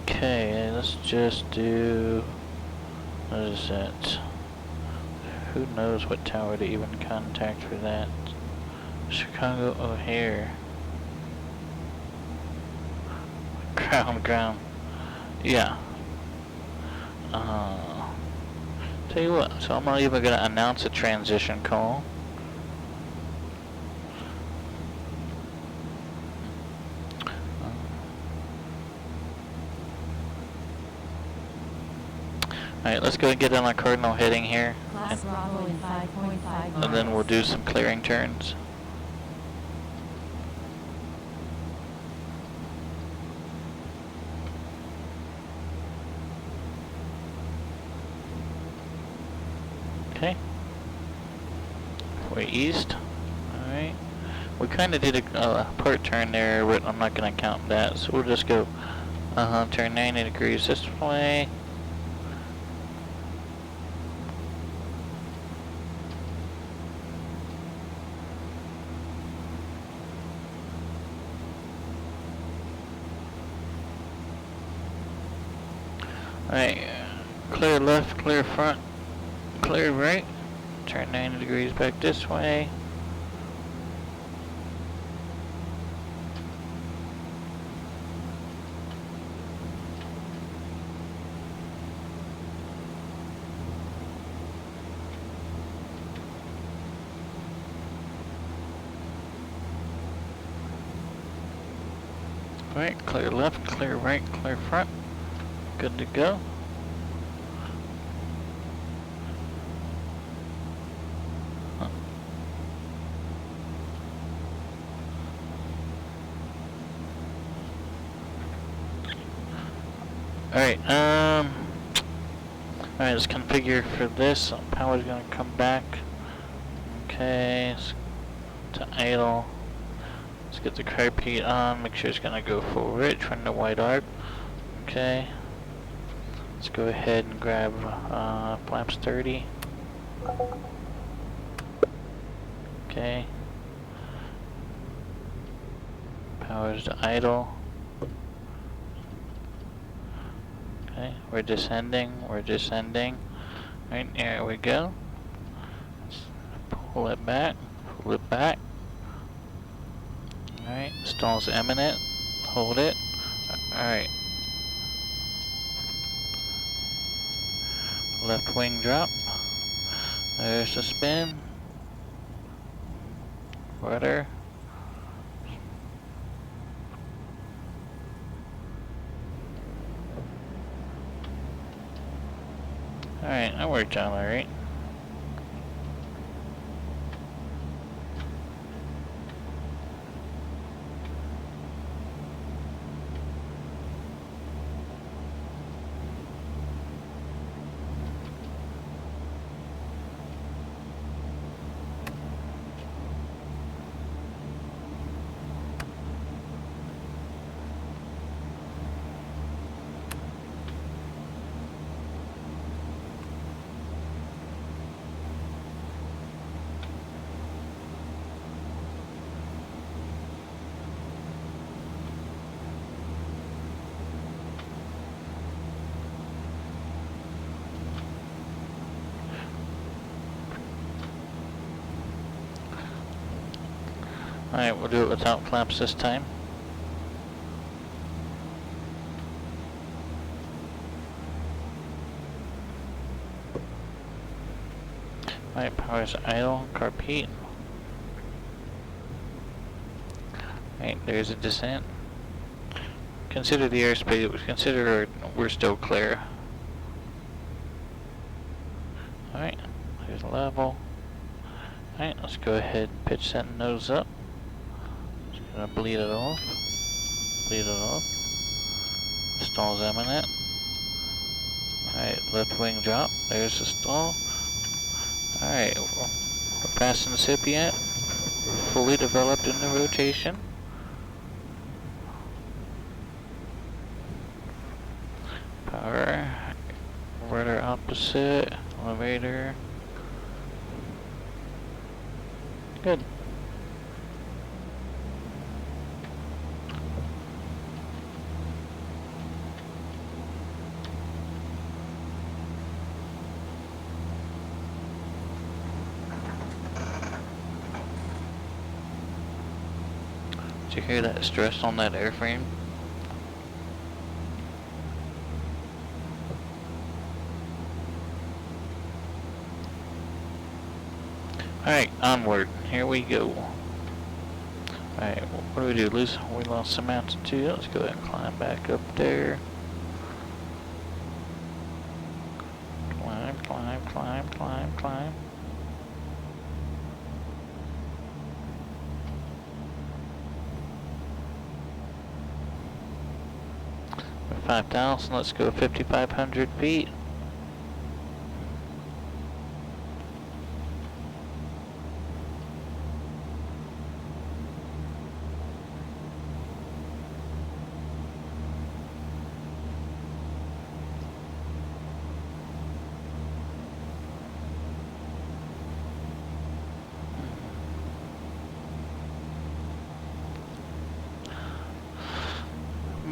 Okay, let's just do. What is that? Who knows what tower to even contact for that? Chicago O'Hare. Ground. Yeah. Tell you what, so I'm not even gonna announce a transition call. Alright, let's go and get on our cardinal heading here. Class Bravo in 5.5 miles. And then we'll do some clearing turns. Okay. We're east. Alright. We kind of did a part turn there, but I'm not going to count that. So we'll just go turn 90 degrees this way. Alright, clear left, clear front, clear right, turn 90 degrees back this way. Alright, clear left, clear right, clear front. Good to go. Alright, let's configure for this. Power's gonna come back. Okay, to idle. Let's get the carpet on, make sure it's gonna go full rich, run the white arc. Okay. Let's go ahead and grab flaps 30. Okay. Power's to idle. Okay, we're descending. Right, there we go. Let's pull it back. Alright, stall's imminent. Hold it. Alright. Left wing drop. There's the spin. Rudder. Alright, that worked out alright. Alright, we'll do it without flaps this time. Alright, power's idle, carpet. Alright, there's a descent. Consider the airspace, consider we're still clear. Alright, there's a level. Alright, let's go ahead and pitch that nose up. Just gonna bleed it off. Stall's imminent. Alright, left wing drop. There's the stall. Alright, we're passing the incipient. Fully developed in the rotation. Power. Rudder opposite. Elevator. Good. Did you hear that stress on that airframe? Alright, onward. Here we go. Alright, what do we do? We lost some altitude. Let's go ahead and climb back up there. Climb, climb, climb, climb, climb. We're 5,000. Let's go 5,500 feet.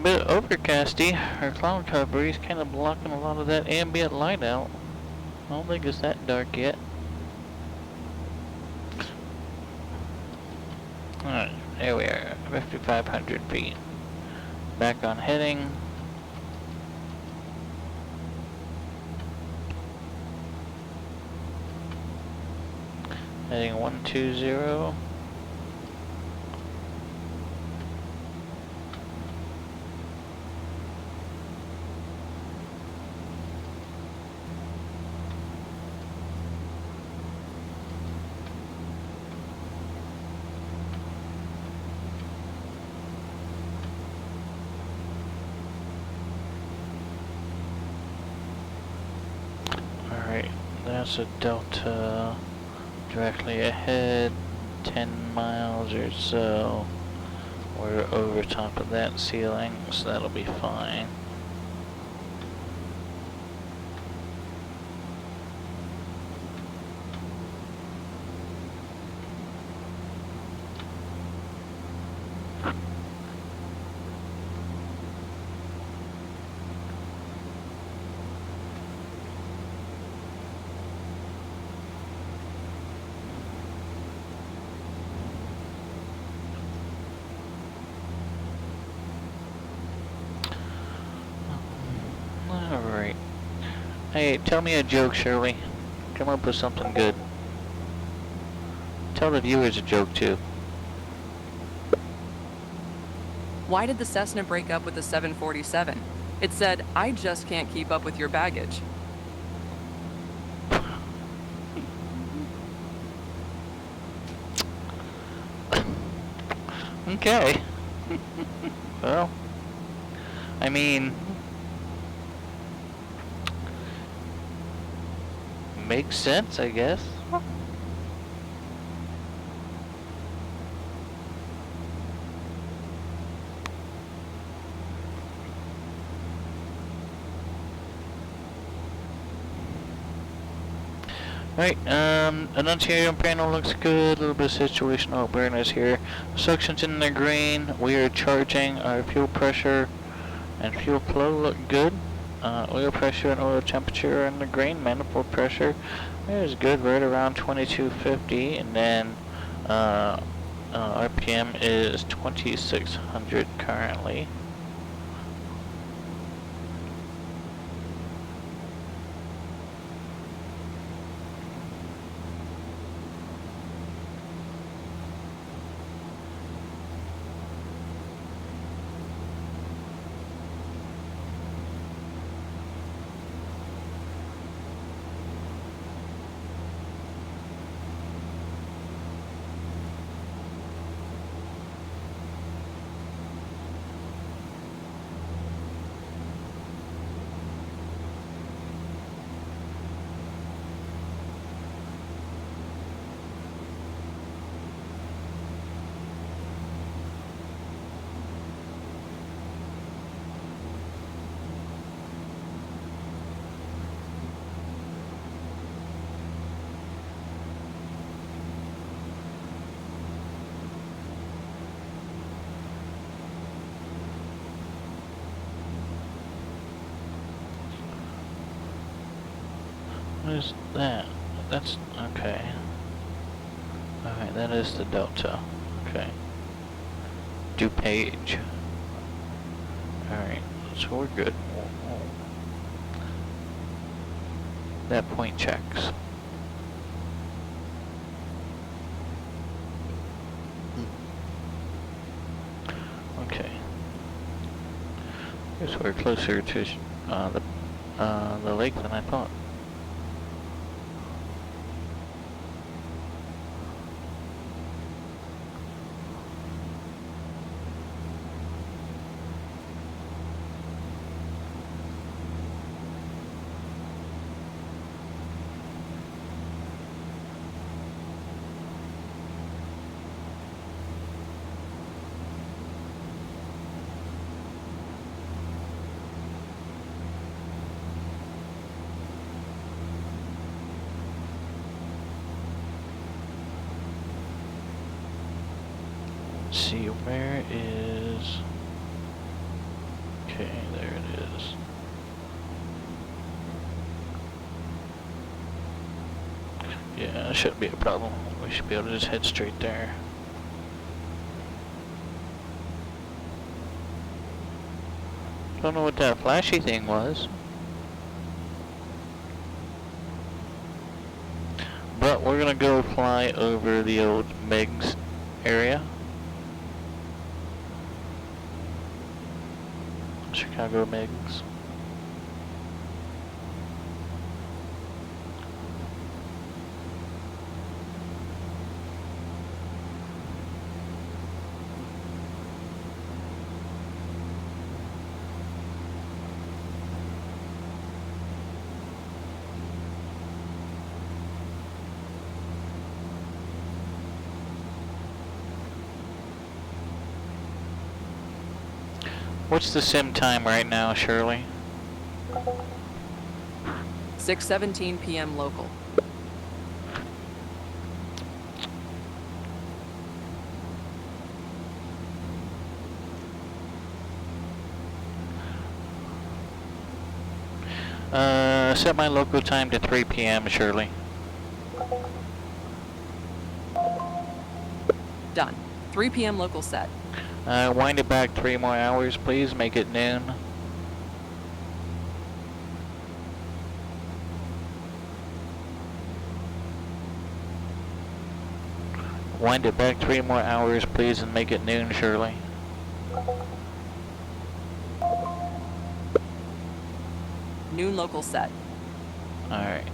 Bit overcasty, or cloud cover is kind of blocking a lot of that ambient light out. I don't think it's that dark yet. Alright, there we are, 5,500 feet. Back on heading. Heading 120. That's a delta directly ahead, 10 miles or so. We're over top of that ceiling, so that'll be fine. Alright. Hey, tell me a joke, Shirley. Come up with something good. Tell the viewers a joke, too. Why did the Cessna break up with the 747? It said, I just can't keep up with your baggage. Okay. Well, I mean, makes sense, I guess. Right, annunciation panel looks good, a little bit of situational awareness here. Suction's in the green, we are charging, our fuel pressure and fuel flow look good. Oil pressure and oil temperature are in the green, manifold pressure is good, right around 2250, and then RPM is 2600 currently. What is that? That's okay. Alright, that is the delta. Okay. DuPage. Alright, so we're good. That point checks. Okay. Guess we're closer to the lake than I thought. Let's see, where is... Okay, there it is. Yeah, that shouldn't be a problem. We should be able to just head straight there. Don't know what that flashy thing was. But we're gonna go fly over the old Meg's area. Chicago Megs. What's the sim time right now, Shirley? 6:17 p.m. local. Set my local time to 3 p.m., Shirley. Done. 3 p.m. local set. Wind it back 3 more hours, please. Make it noon. Wind it back 3 more hours, please, and make it noon, Shirley. Noon local set. Alright.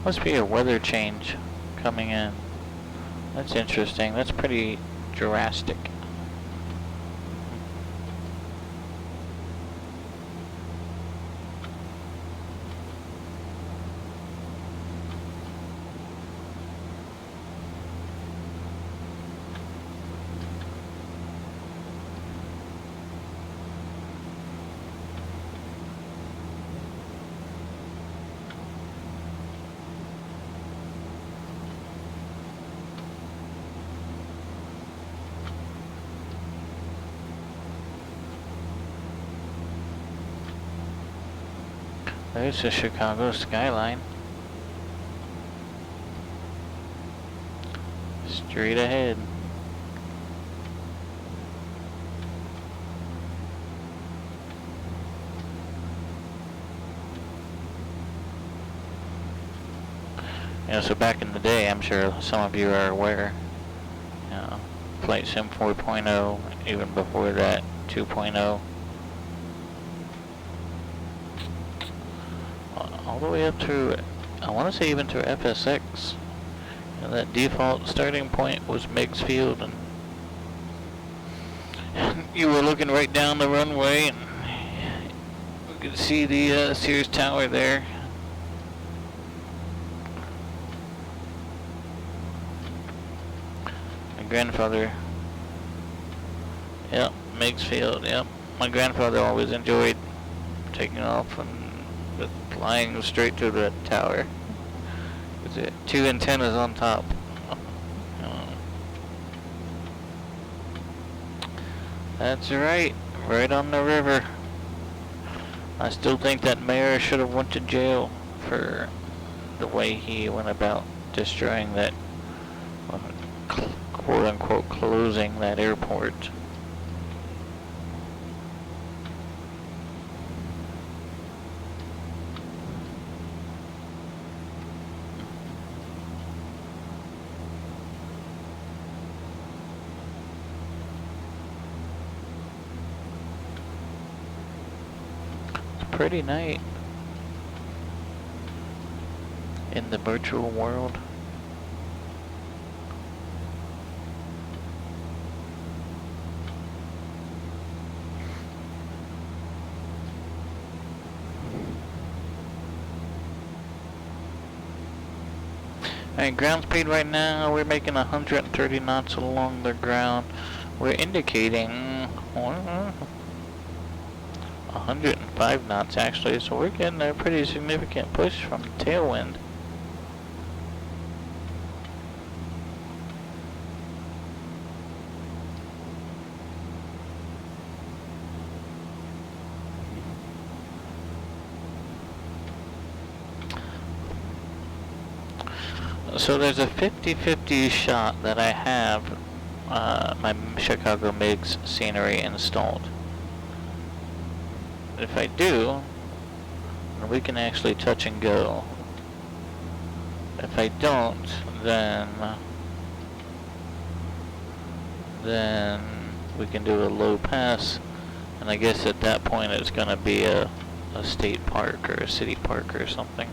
Must be a weather change coming in. That's interesting. That's pretty drastic. There's the Chicago skyline. Straight ahead. You know, so back in the day, I'm sure some of you are aware, you know, Flight Sim 4.0, even before that, 2.0. All the way up to, I want to say even to FSX. And that default starting point was Meigs Field, and you were looking right down the runway, and you could see the Sears Tower there. grandfather. Yep, Meigs Field. Yep, my grandfather always enjoyed taking off and just flying straight to the tower. With it 2 antennas on top. That's right on the river. I still think that mayor should have went to jail for the way he went about destroying that, quote unquote, closing that airport. Pretty night in the virtual world. Alright, ground speed right now, we're making 130 knots along the ground. We're indicating 105 knots actually, so we're getting a pretty significant push from the tailwind. So there's a 50-50 shot that I have my Chicago MiGs scenery installed. If I do, we can actually touch and go. If I don't, then we can do a low pass, and I guess at that point it's gonna be a state park or a city park or something,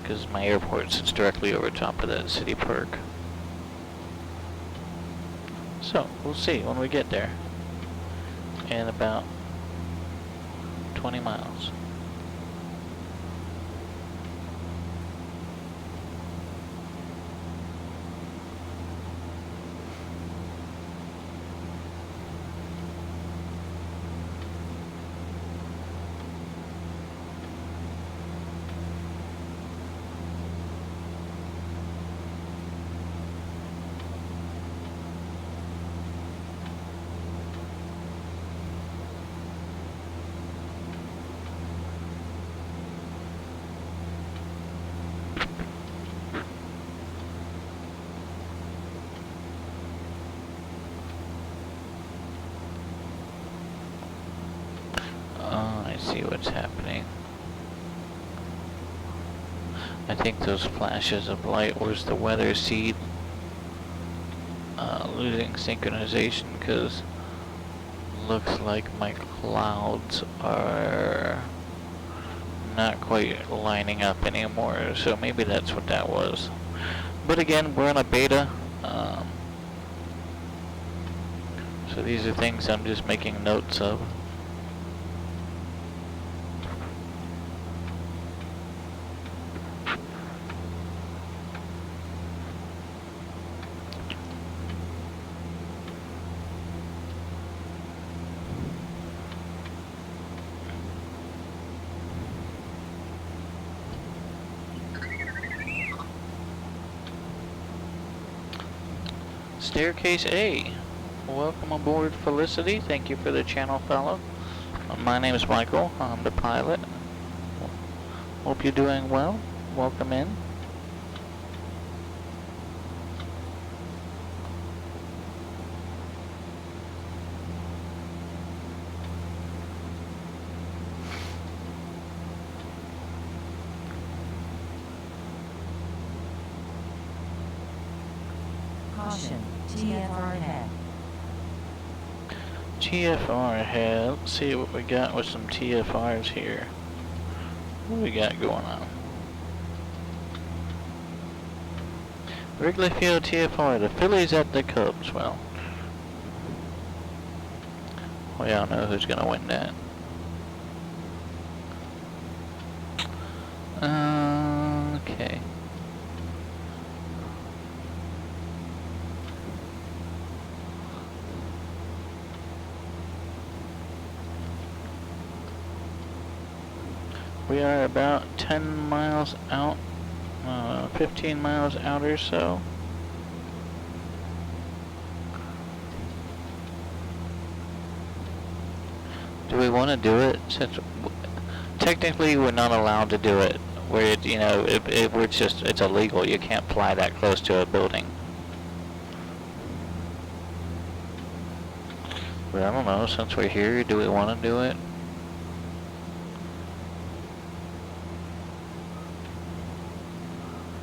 because my airport sits directly over top of that city park. So we'll see when we get there in about 20 miles. See what's happening. I think those flashes of light was the weather seed losing synchronization, because looks like my clouds are not quite lining up anymore, so maybe that's what that was. But again, we're in a beta, so these are things I'm just making notes of. Staircase A. Welcome aboard, Felicity. Thank you for the channel follow. My name is Michael. I'm the pilot. Hope you're doing well. Welcome in. Caution, TFR ahead. TFR ahead. Let's see what we got with some TFRs here. What do we got going on? Wrigley Field TFR, the Phillies at the Cubs. Well, we all know who's gonna win that. Okay. We are about 10 miles out, 15 miles out or so. Do we want to do it? Since technically we're not allowed to do it. Where it, you know, it's illegal. You can't fly that close to a building. But I don't know. Since we're here, do we want to do it?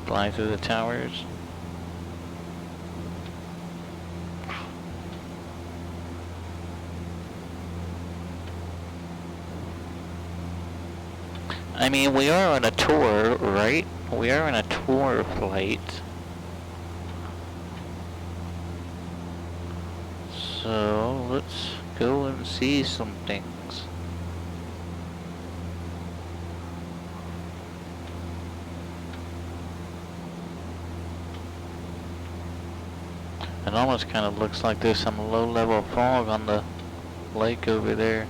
Fly through the towers. I mean, we are on a tour, right? We are on a tour flight. So, let's go and see some things. It almost kind of looks like there's some low-level fog on the lake over there.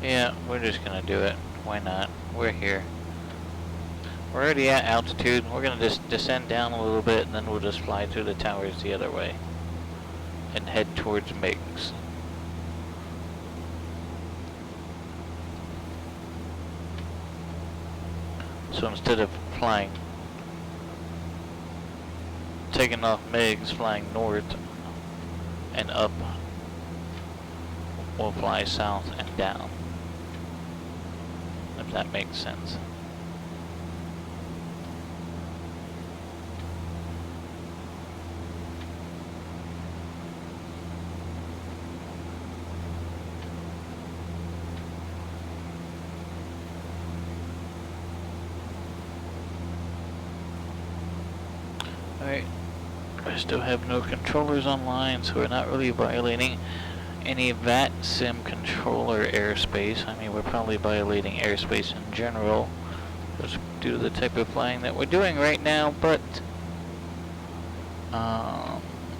Yeah, we're just gonna do it. Why not? We're here. We're already at altitude. We're gonna just descend down a little bit and then we'll just fly through the towers the other way. And head towards Miggs. So instead of taking off Miggs, flying north and up, we'll fly south and down. If that makes sense. Alright, I still have no controllers online, so we're not really violating any VATSIM controller airspace. I mean, we're probably violating airspace in general, just due to the type of flying that we're doing right now, but,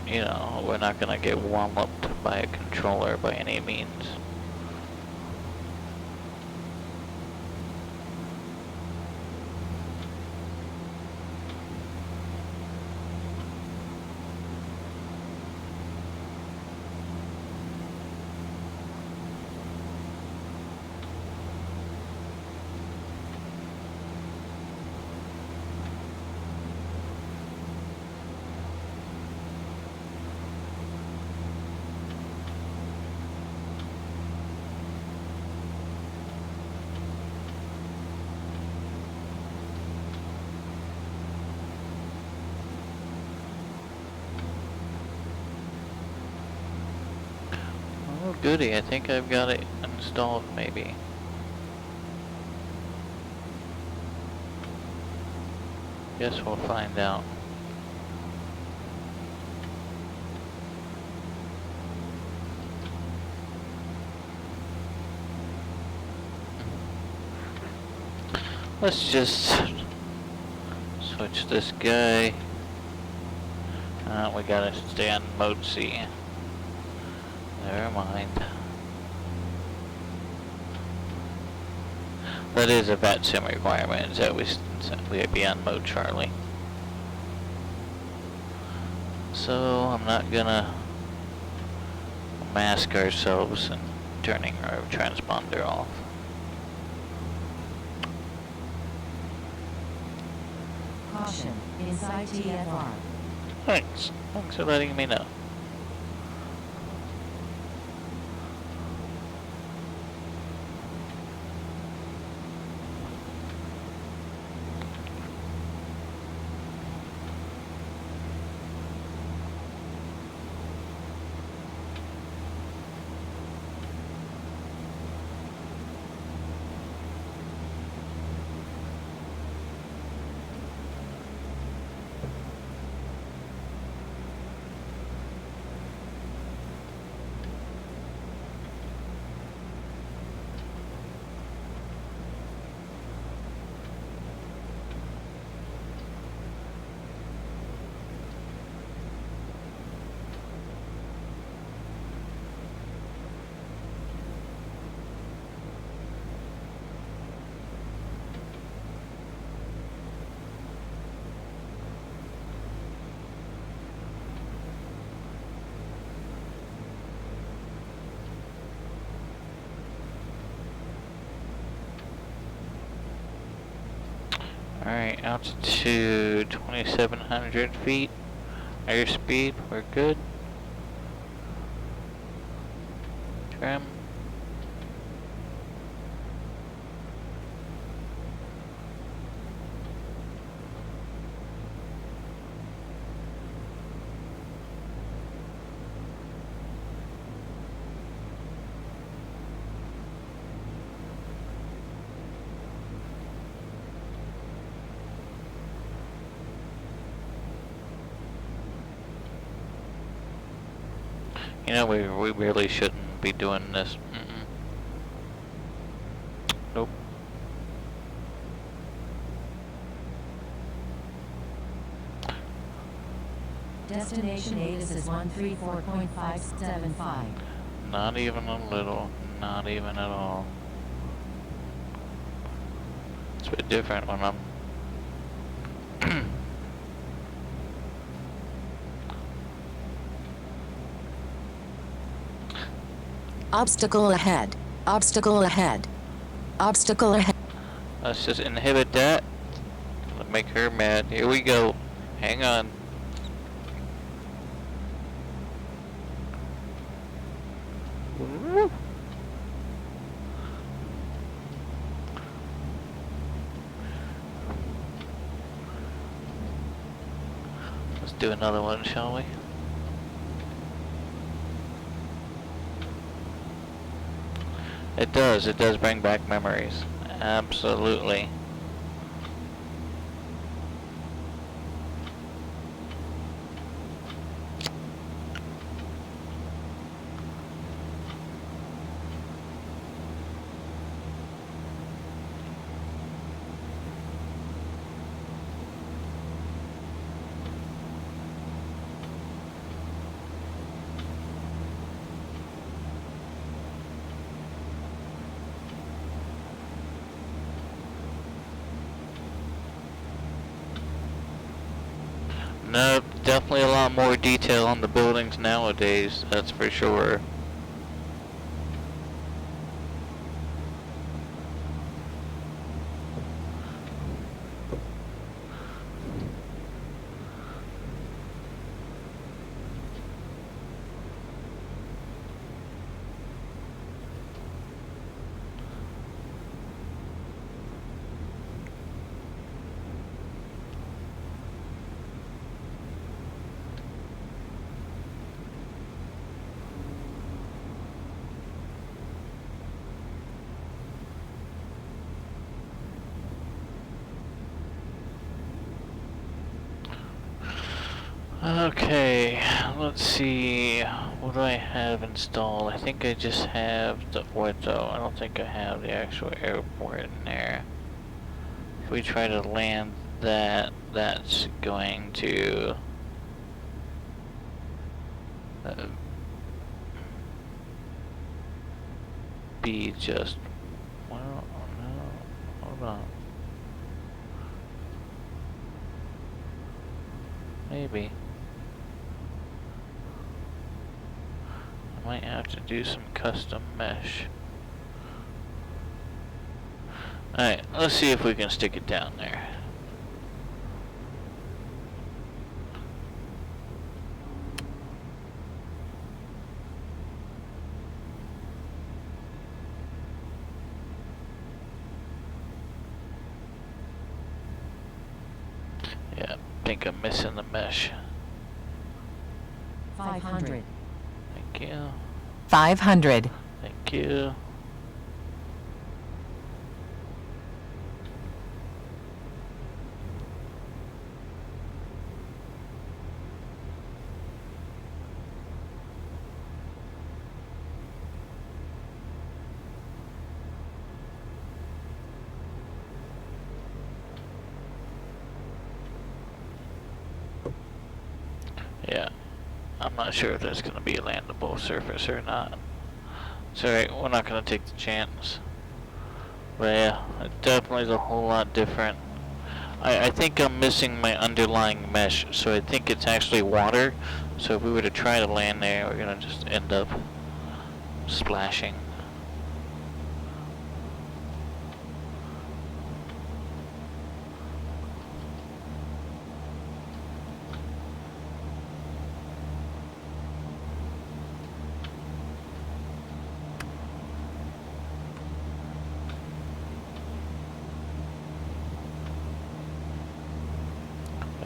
you know, we're not gonna get walloped by a controller by any means. Oh goody, I think I've got it installed maybe. Guess we'll find out. Let's just switch this guy. We gotta stay on mode C. Never mind. That is a VATSIM requirement, is that we be on mode Charlie. So I'm not gonna mask ourselves and turning our transponder off. Caution, inside TFR. Thanks. Thanks for letting me know. Alright, altitude 2,700 feet. Airspeed, we're good. Trim. You know, we really shouldn't be doing this. Nope. Destination ATIS is 134.575. Not even a little. Not even at all. It's a bit different when I'm... Obstacle ahead. Obstacle ahead. Obstacle ahead. Let's just inhibit that. Let's make her mad. Here we go. Hang on. Woo. Let's do another one, shall we? It does bring back memories. Absolutely. No, definitely a lot more detail on the buildings nowadays, that's for sure. Okay, let's see, what do I have installed? I think I just have the ortho. I don't think I have the actual airport in there. If we try to land that, that's going to be just, well, no, hold on. Maybe. I might have to do some custom mesh. Alright, let's see if we can stick it down there. Yeah, I think I'm missing the mesh. 500. Thank you. 500. Thank you. Yeah, I'm not sure if that's going to be a landable surface or not. It's alright, we're not going to take the chance. But yeah, it definitely is a whole lot different. I think I'm missing my underlying mesh, so I think it's actually water. So if we were to try to land there, we're going to just end up splashing.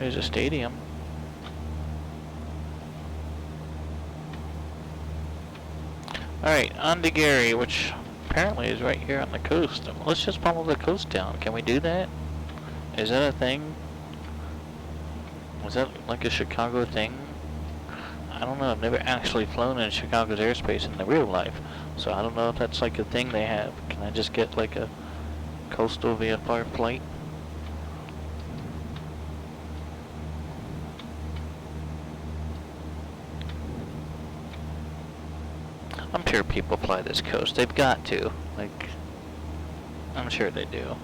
There's a stadium. Alright, on to Gary, which apparently is right here on the coast. Let's just follow the coast down. Can we do that? Is that a thing? Was that like a Chicago thing? I don't know. I've never actually flown in Chicago's airspace in the real life, so I don't know if that's like a thing they have. Can I just get like a coastal VFR flight? I'm sure people fly this coast. They've got to. Like, I'm sure they do.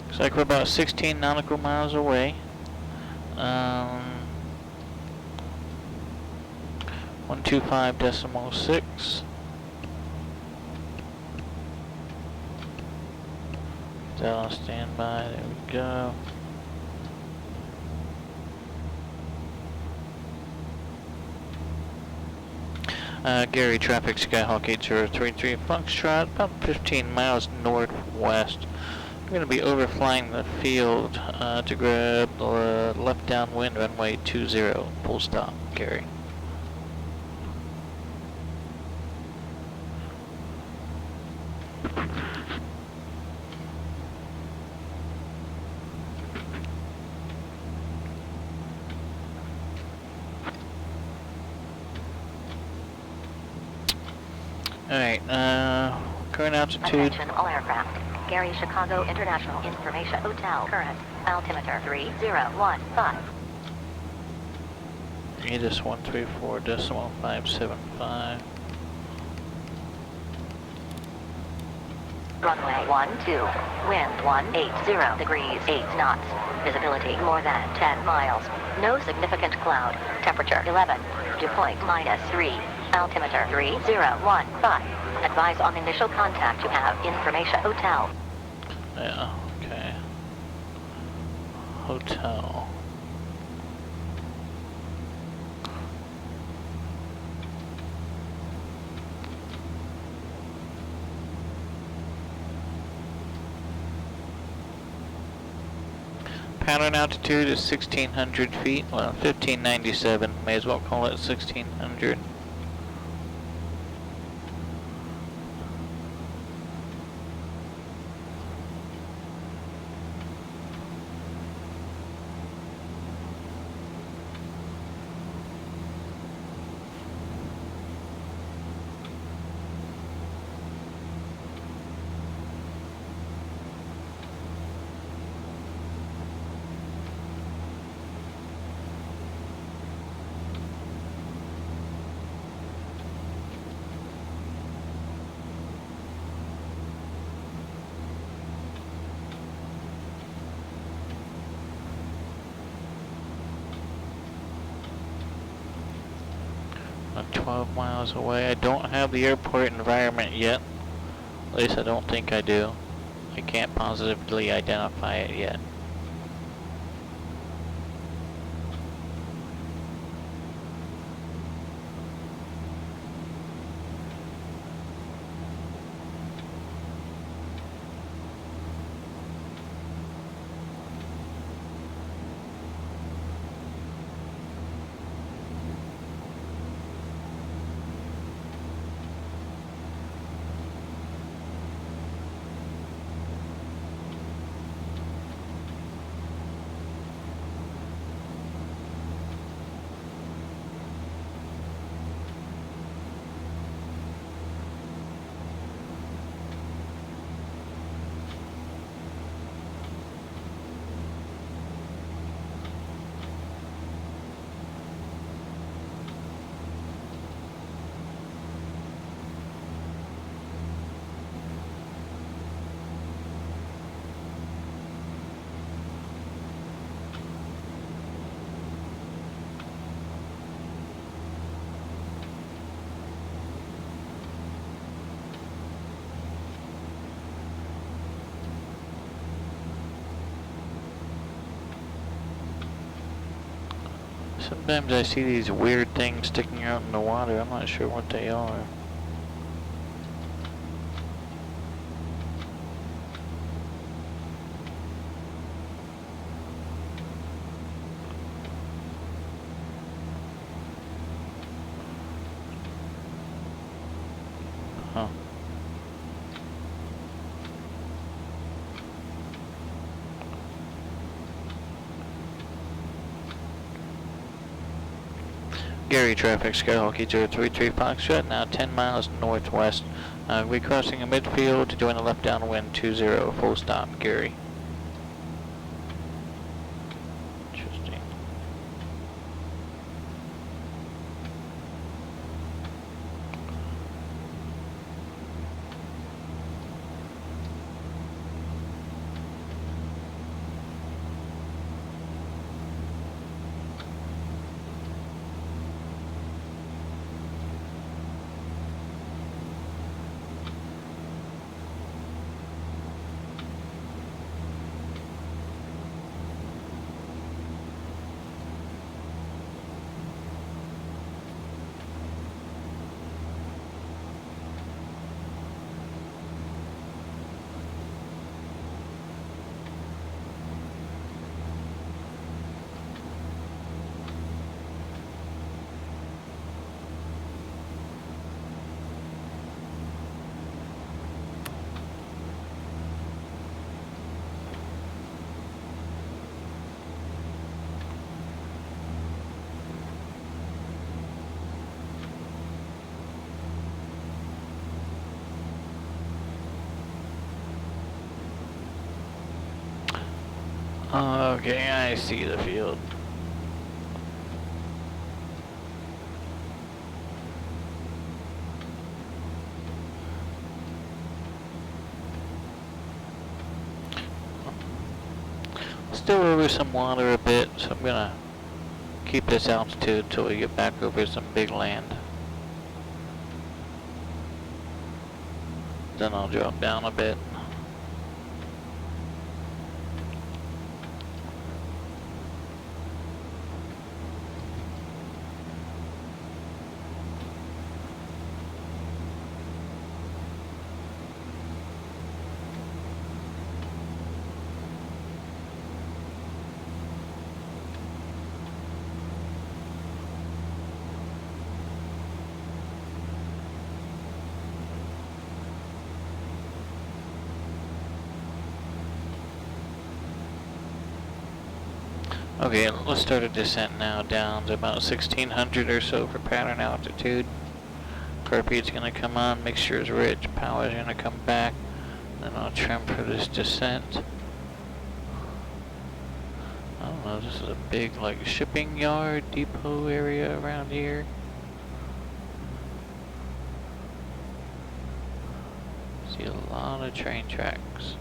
Looks like we're about 16 nautical miles away. 125.6. That on standby. There we go. Gary, traffic Skyhawk 8033 Foxtrot, about 15 miles northwest. We're going to be overflying the field to grab the left downwind runway 20, full stop, Gary. Alright, current altitude. Attention all aircraft. Gary, Chicago International Information Hotel. Current altimeter 3015. ATIS 134.575. Runway 12. Wind 180 degrees 8 knots. Visibility more than 10 miles. No significant cloud. Temperature 11. Dew point -3. Altimeter 3015. Advise on initial contact you have information hotel. Yeah, okay. Hotel. Pattern altitude is 1,600 feet. Well, 1,597. May as well call it 1,600. I'm 12 miles away. I don't have the airport environment yet. At least I don't think I do. I can't positively identify it yet. Sometimes I see these weird things sticking out in the water. I'm not sure what they are. Huh. Gary traffic, Skyhawk 033 Foxtrot, now 10 miles northwest. We're crossing a midfield to join the left downwind 20, full stop, Gary. Interesting. Okay, I see the field. Still over some water a bit, so I'm gonna keep this altitude till we get back over some big land. Then I'll drop down a bit. Okay, let's start a descent now down to about 1600 or so for pattern altitude. Carpete's gonna come on, mixture's rich, power's gonna come back. Then I'll trim for this descent. I don't know, this is a big like shipping yard, depot area around here. See a lot of train tracks.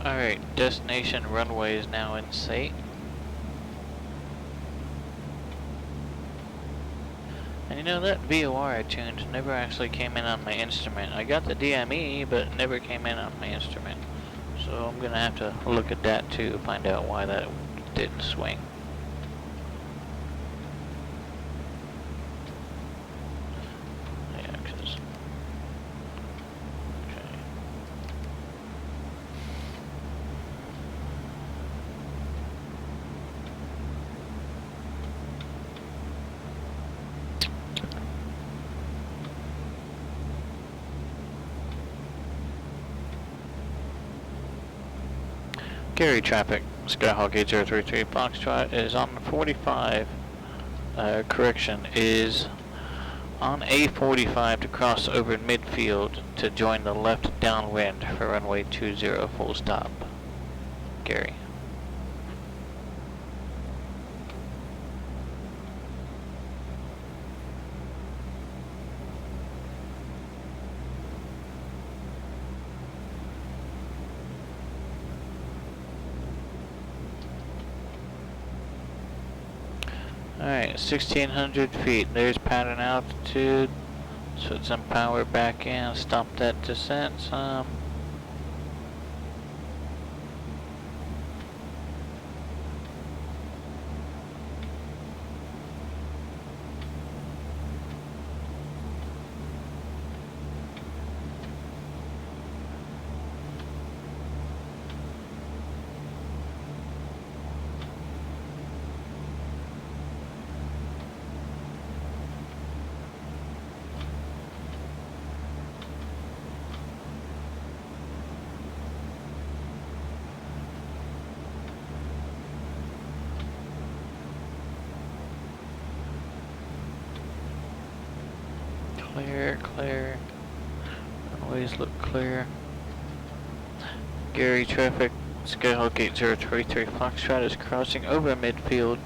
Alright, destination runway is now in sight. And you know, that VOR I tuned never actually came in on my instrument. I got the DME, but it never came in on my instrument. So I'm gonna have to look at that too, find out why that didn't swing. Yeah, 'cause... Okay. Gary traffic, Skyhawk 8033 Foxtrot is on 45. Correction, is on A45 to cross over midfield to join the left downwind for runway 20 full stop. Gary. Alright, 1600 feet. There's pattern altitude. Put some power back in. Stop that descent some. Clear, clear. Runways look clear. Gary traffic, Skyhawk 8033 Foxtrot is crossing over midfield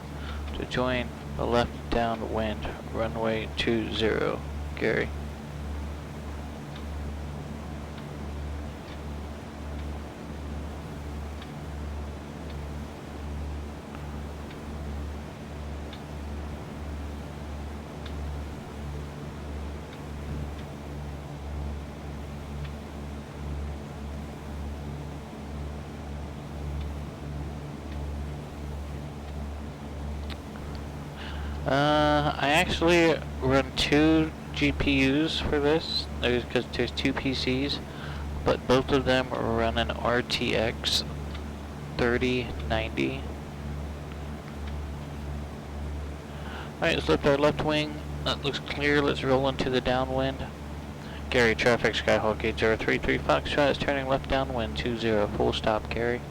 to join the left downwind, runway 20. Gary. I actually run 2 GPUs for this, because there's 2 PCs, but both of them run an RTX 3090. Alright, let's lift our left wing. That looks clear. Let's roll into the downwind. Gary traffic, Skyhawk 8033 Foxtrot is turning left downwind 20, full stop, Gary.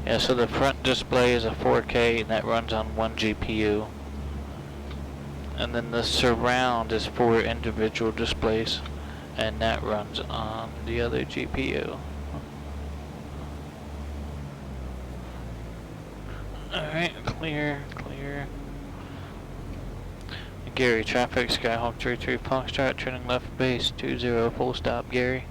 Yeah, so the front display is a 4K and that runs on 1 GPU. And then the surround is 4 individual displays and that runs on the other GPU. Alright, clear, clear. Gary traffic, Skyhawk 33 Foxtrot turning left base 20, full stop, Gary.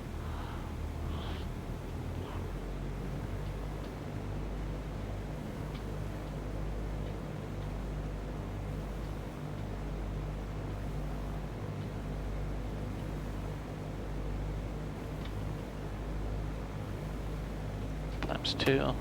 Times 2.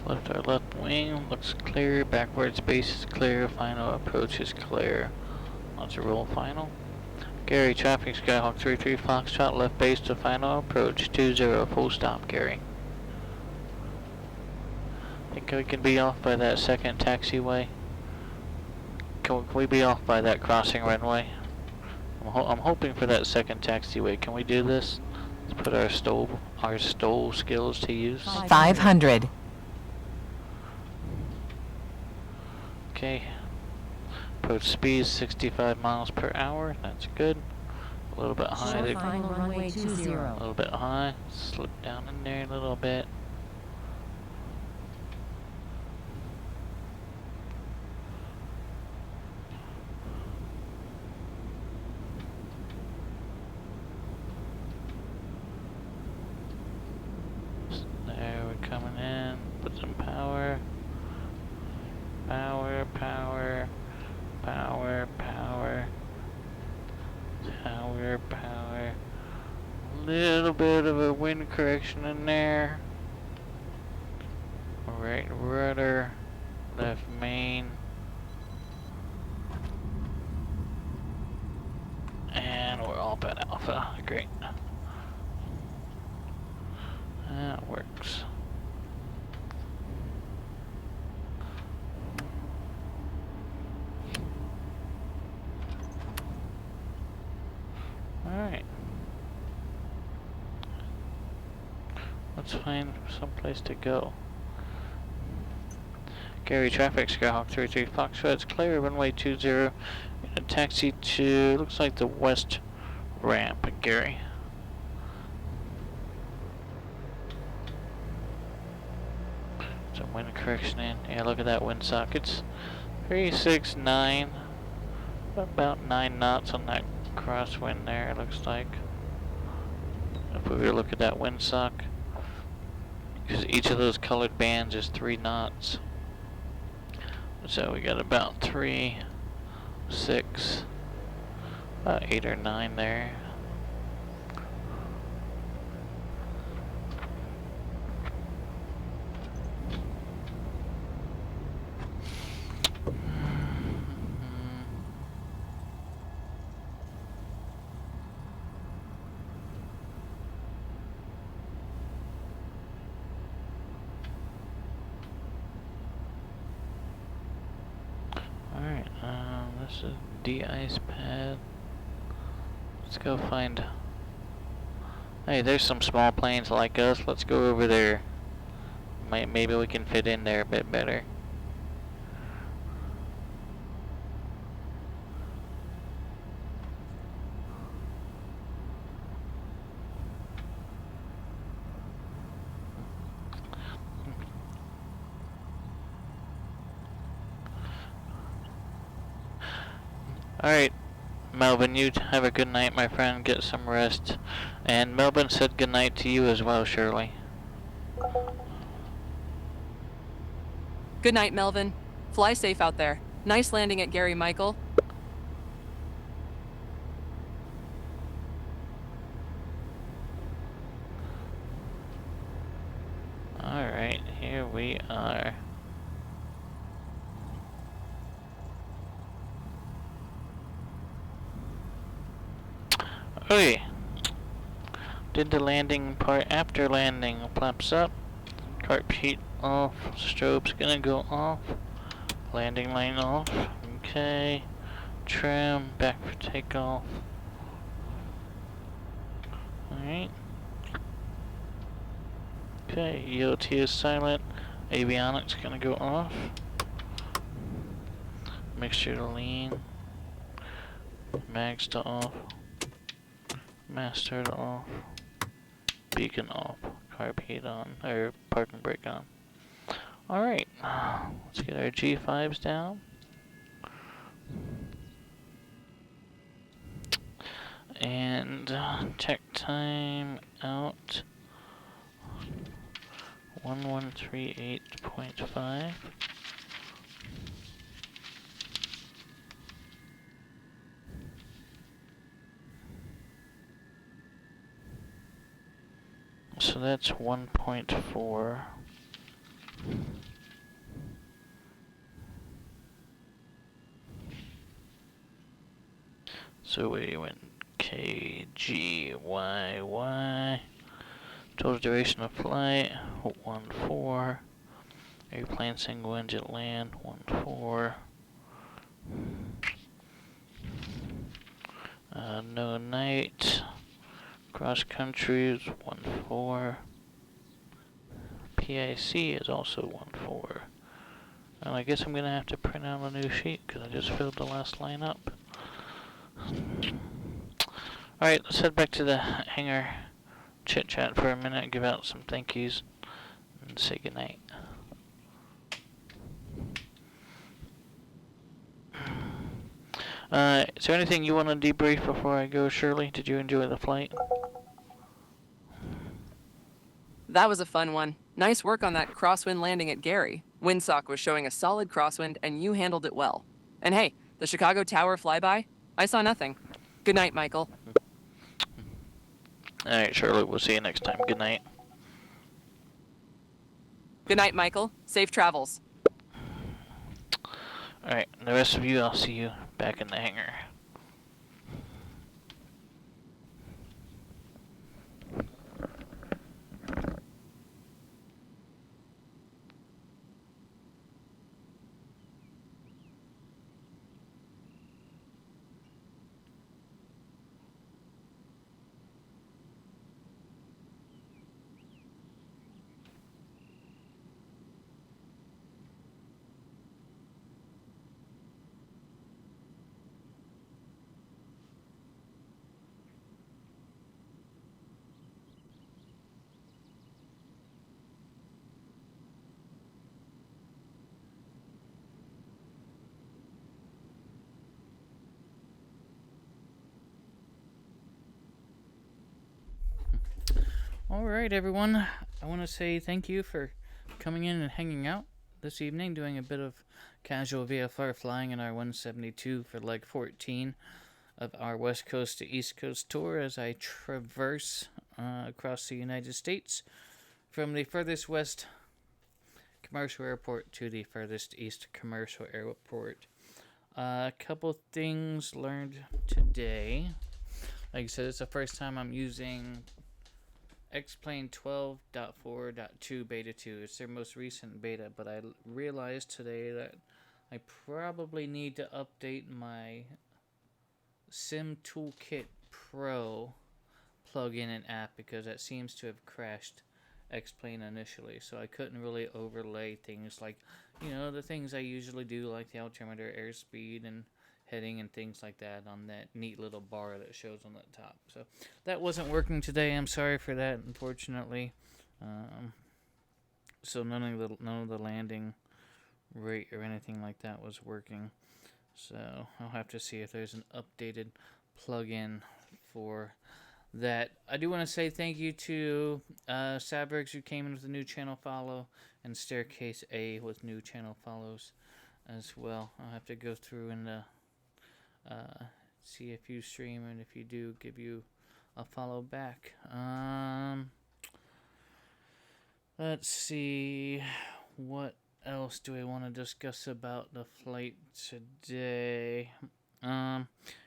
Left our left wing looks clear, backwards base is clear, final approach is clear. Let's roll final. Gary traffic, Skyhawk 33 Foxtrot left base to final approach 20, full stop, Gary. Think we can be off by that second taxiway? Can we be off by that crossing runway? I'm hoping for that second taxiway. Can we do this? Let's put our stole skills to use. 500. Okay. Approach speed 65 miles per hour. That's good. A little bit high there. Final runway 20. A little bit high. Slip down in there a little bit. There, we're coming in. Put some power. Power, power. Power, power. Power, power. Little bit of a wind correction in there. Right rudder. left main. And we're all at Alpha. Great. That works. Alright. Let's find some place to go. Gary, traffic, Skyhawk 33 Foxtrot, it's clear, runway 20. A taxi to, looks like the west ramp, Gary. Some wind correction in. Yeah, look at that windsock. It's 369. About 9 knots on that crosswind there, it looks like. If we were to look at that windsock, because each of those colored bands is 3 knots. So we got about 3, 6, about 8 or 9 there. Alright, this is de-ice pad. Let's go find... Hey, there's some small planes like us. Let's go over there. Maybe we can fit in there a bit better. Alright, Melvin, you have a good night, my friend. Get some rest. And Melvin said good night to you as well, Shirley. Good night, Melvin. Fly safe out there. Nice landing at Gary, Michael. Alright, here we are. Okay. Did the landing part after landing. Flaps up. Carpet off. Strobe's gonna go off. Landing line off. Okay. Trim. Back for takeoff. Alright. Okay. EOT is silent. Avionics gonna go off. Mixture to lean. Mags to off. Master off. Beacon off. Carpet on. Or parking brake on. Alright. Let's get our G5s down. And check time out. 1138.5. So that's 1.4. So we went KGYY. Total duration of flight 14. Airplane single engine land 14. No night. Cross country is 14. PIC is also 14. And I guess I'm gonna have to print out a new sheet because I just filled the last line up. Alright, let's head back to the hangar, chit chat for a minute, give out some thank yous, and say goodnight. Is there anything you want to debrief before I go, Shirley? Did you enjoy the flight? That was a fun one. Nice work on that crosswind landing at Gary. Windsock was showing a solid crosswind, and you handled it well. And hey, the Chicago Tower flyby? I saw nothing. Good night, Michael. Alright, Shirley, we'll see you next time. Good night. Good night, Michael. Safe travels. Alright, the rest of you, I'll see you back in the hangar. Alright, everyone. I want to say thank you for coming in and hanging out this evening, doing a bit of casual VFR flying in our 172 for leg 14 of our West Coast to East Coast tour as I traverse across the United States from the furthest west commercial airport to the furthest east commercial airport. A couple things learned today. Like I said, it's the first time I'm using X-Plane 12.4.2 Beta 2. It's their most recent beta, but I realized today that I probably need to update my Sim Toolkit Pro plugin and app because that seems to have crashed X-Plane initially. So I couldn't really overlay things like, the things I usually do, like the altimeter, airspeed, and heading and things like that on that neat little bar that shows on the top. So that wasn't working today. I'm sorry for that, unfortunately. So none of the landing rate or anything like that was working. So I'll have to see if there's an updated plugin for that. I do want to say thank you to Sabrix, who came in with a new channel follow, and Staircase A with new channel follows as well. I'll have to go through and see if you stream, and if you do, give you a follow back. Let's see, what else do I want to discuss about the flight today? Yeah,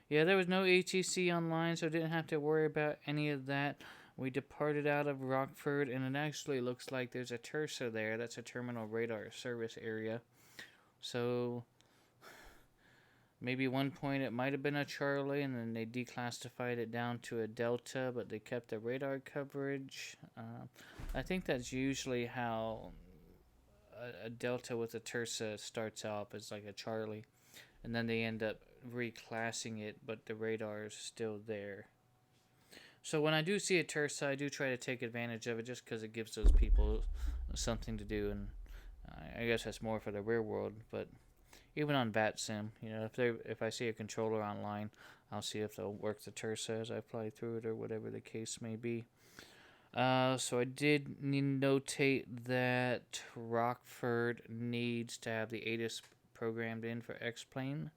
there was no ATC online, so I didn't have to worry about any of that. We departed out of Rockford, and it actually looks like there's a Tersa there. That's a terminal radar service area. So maybe one point it might have been a Charlie, and then they declassified it down to a Delta, but they kept the radar coverage. I think that's usually how a Delta with a Tersa starts off, as like a Charlie, and then they end up reclassing it, but the radar is still there. So when I do see a Tersa, I do try to take advantage of it just because it gives those people something to do, and I guess that's more for the real world, but even on VATSIM, if I see a controller online, I'll see if they'll work the Tersa as I fly through it or whatever the case may be. So I did notate that Rockford needs to have the ATIS programmed in for X-Plane.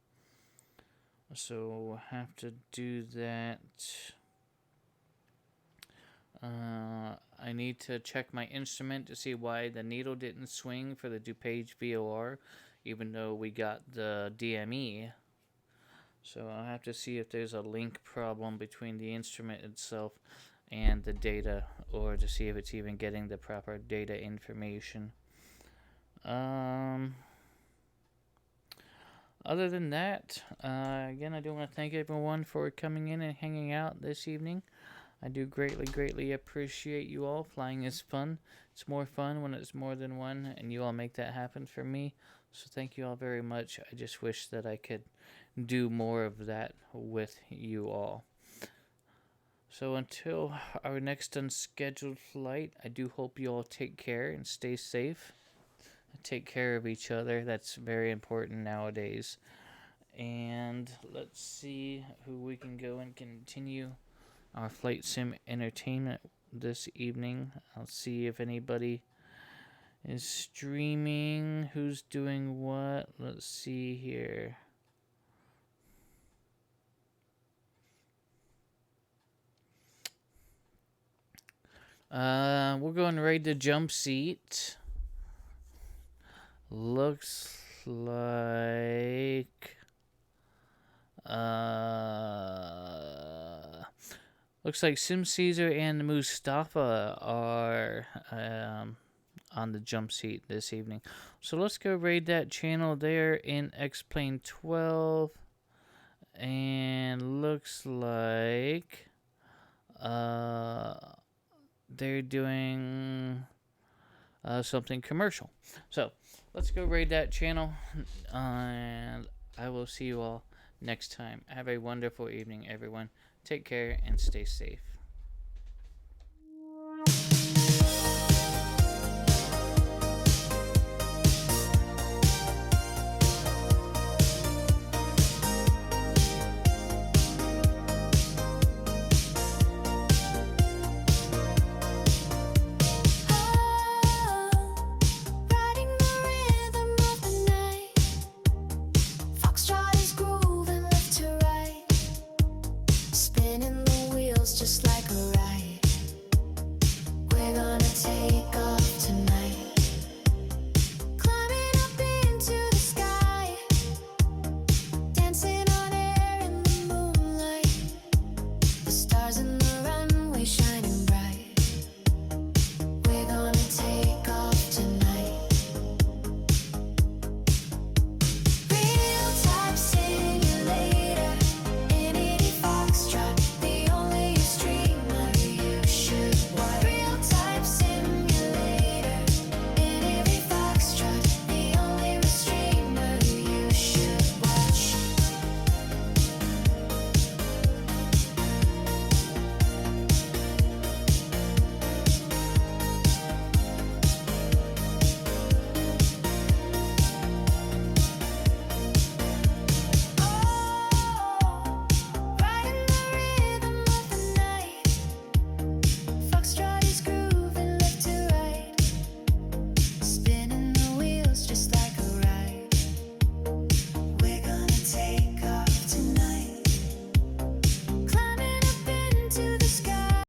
So we'll have to do that. I need to check my instrument to see why the needle didn't swing for the DuPage VOR, even though we got the DME. So I'll have to see if there's a link problem between the instrument itself and the data, or to see if it's even getting the proper data information. Other than that, again, I do want to thank everyone for coming in and hanging out this evening. I do greatly appreciate you all. Flying is fun. It's more fun when it's more than one, and you all make that happen for me. So thank you all very much. I just wish that I could do more of that with you all. So until our next unscheduled flight, I do hope you all take care and stay safe. Take care of each other. That's very important nowadays. And let's see who we can go and continue our flight sim entertainment this evening. I'll see if anybody is streaming, who's doing what. Let's see here. We'll go and raid the jump seat. Looks like Sim Caesar and Mustafa are on the jump seat this evening. So let's go raid that channel there in X-Plane 12. And looks like they're doing something commercial. So let's go raid that channel, and I will see you all next time. Have a wonderful evening, everyone. Take care and stay safe.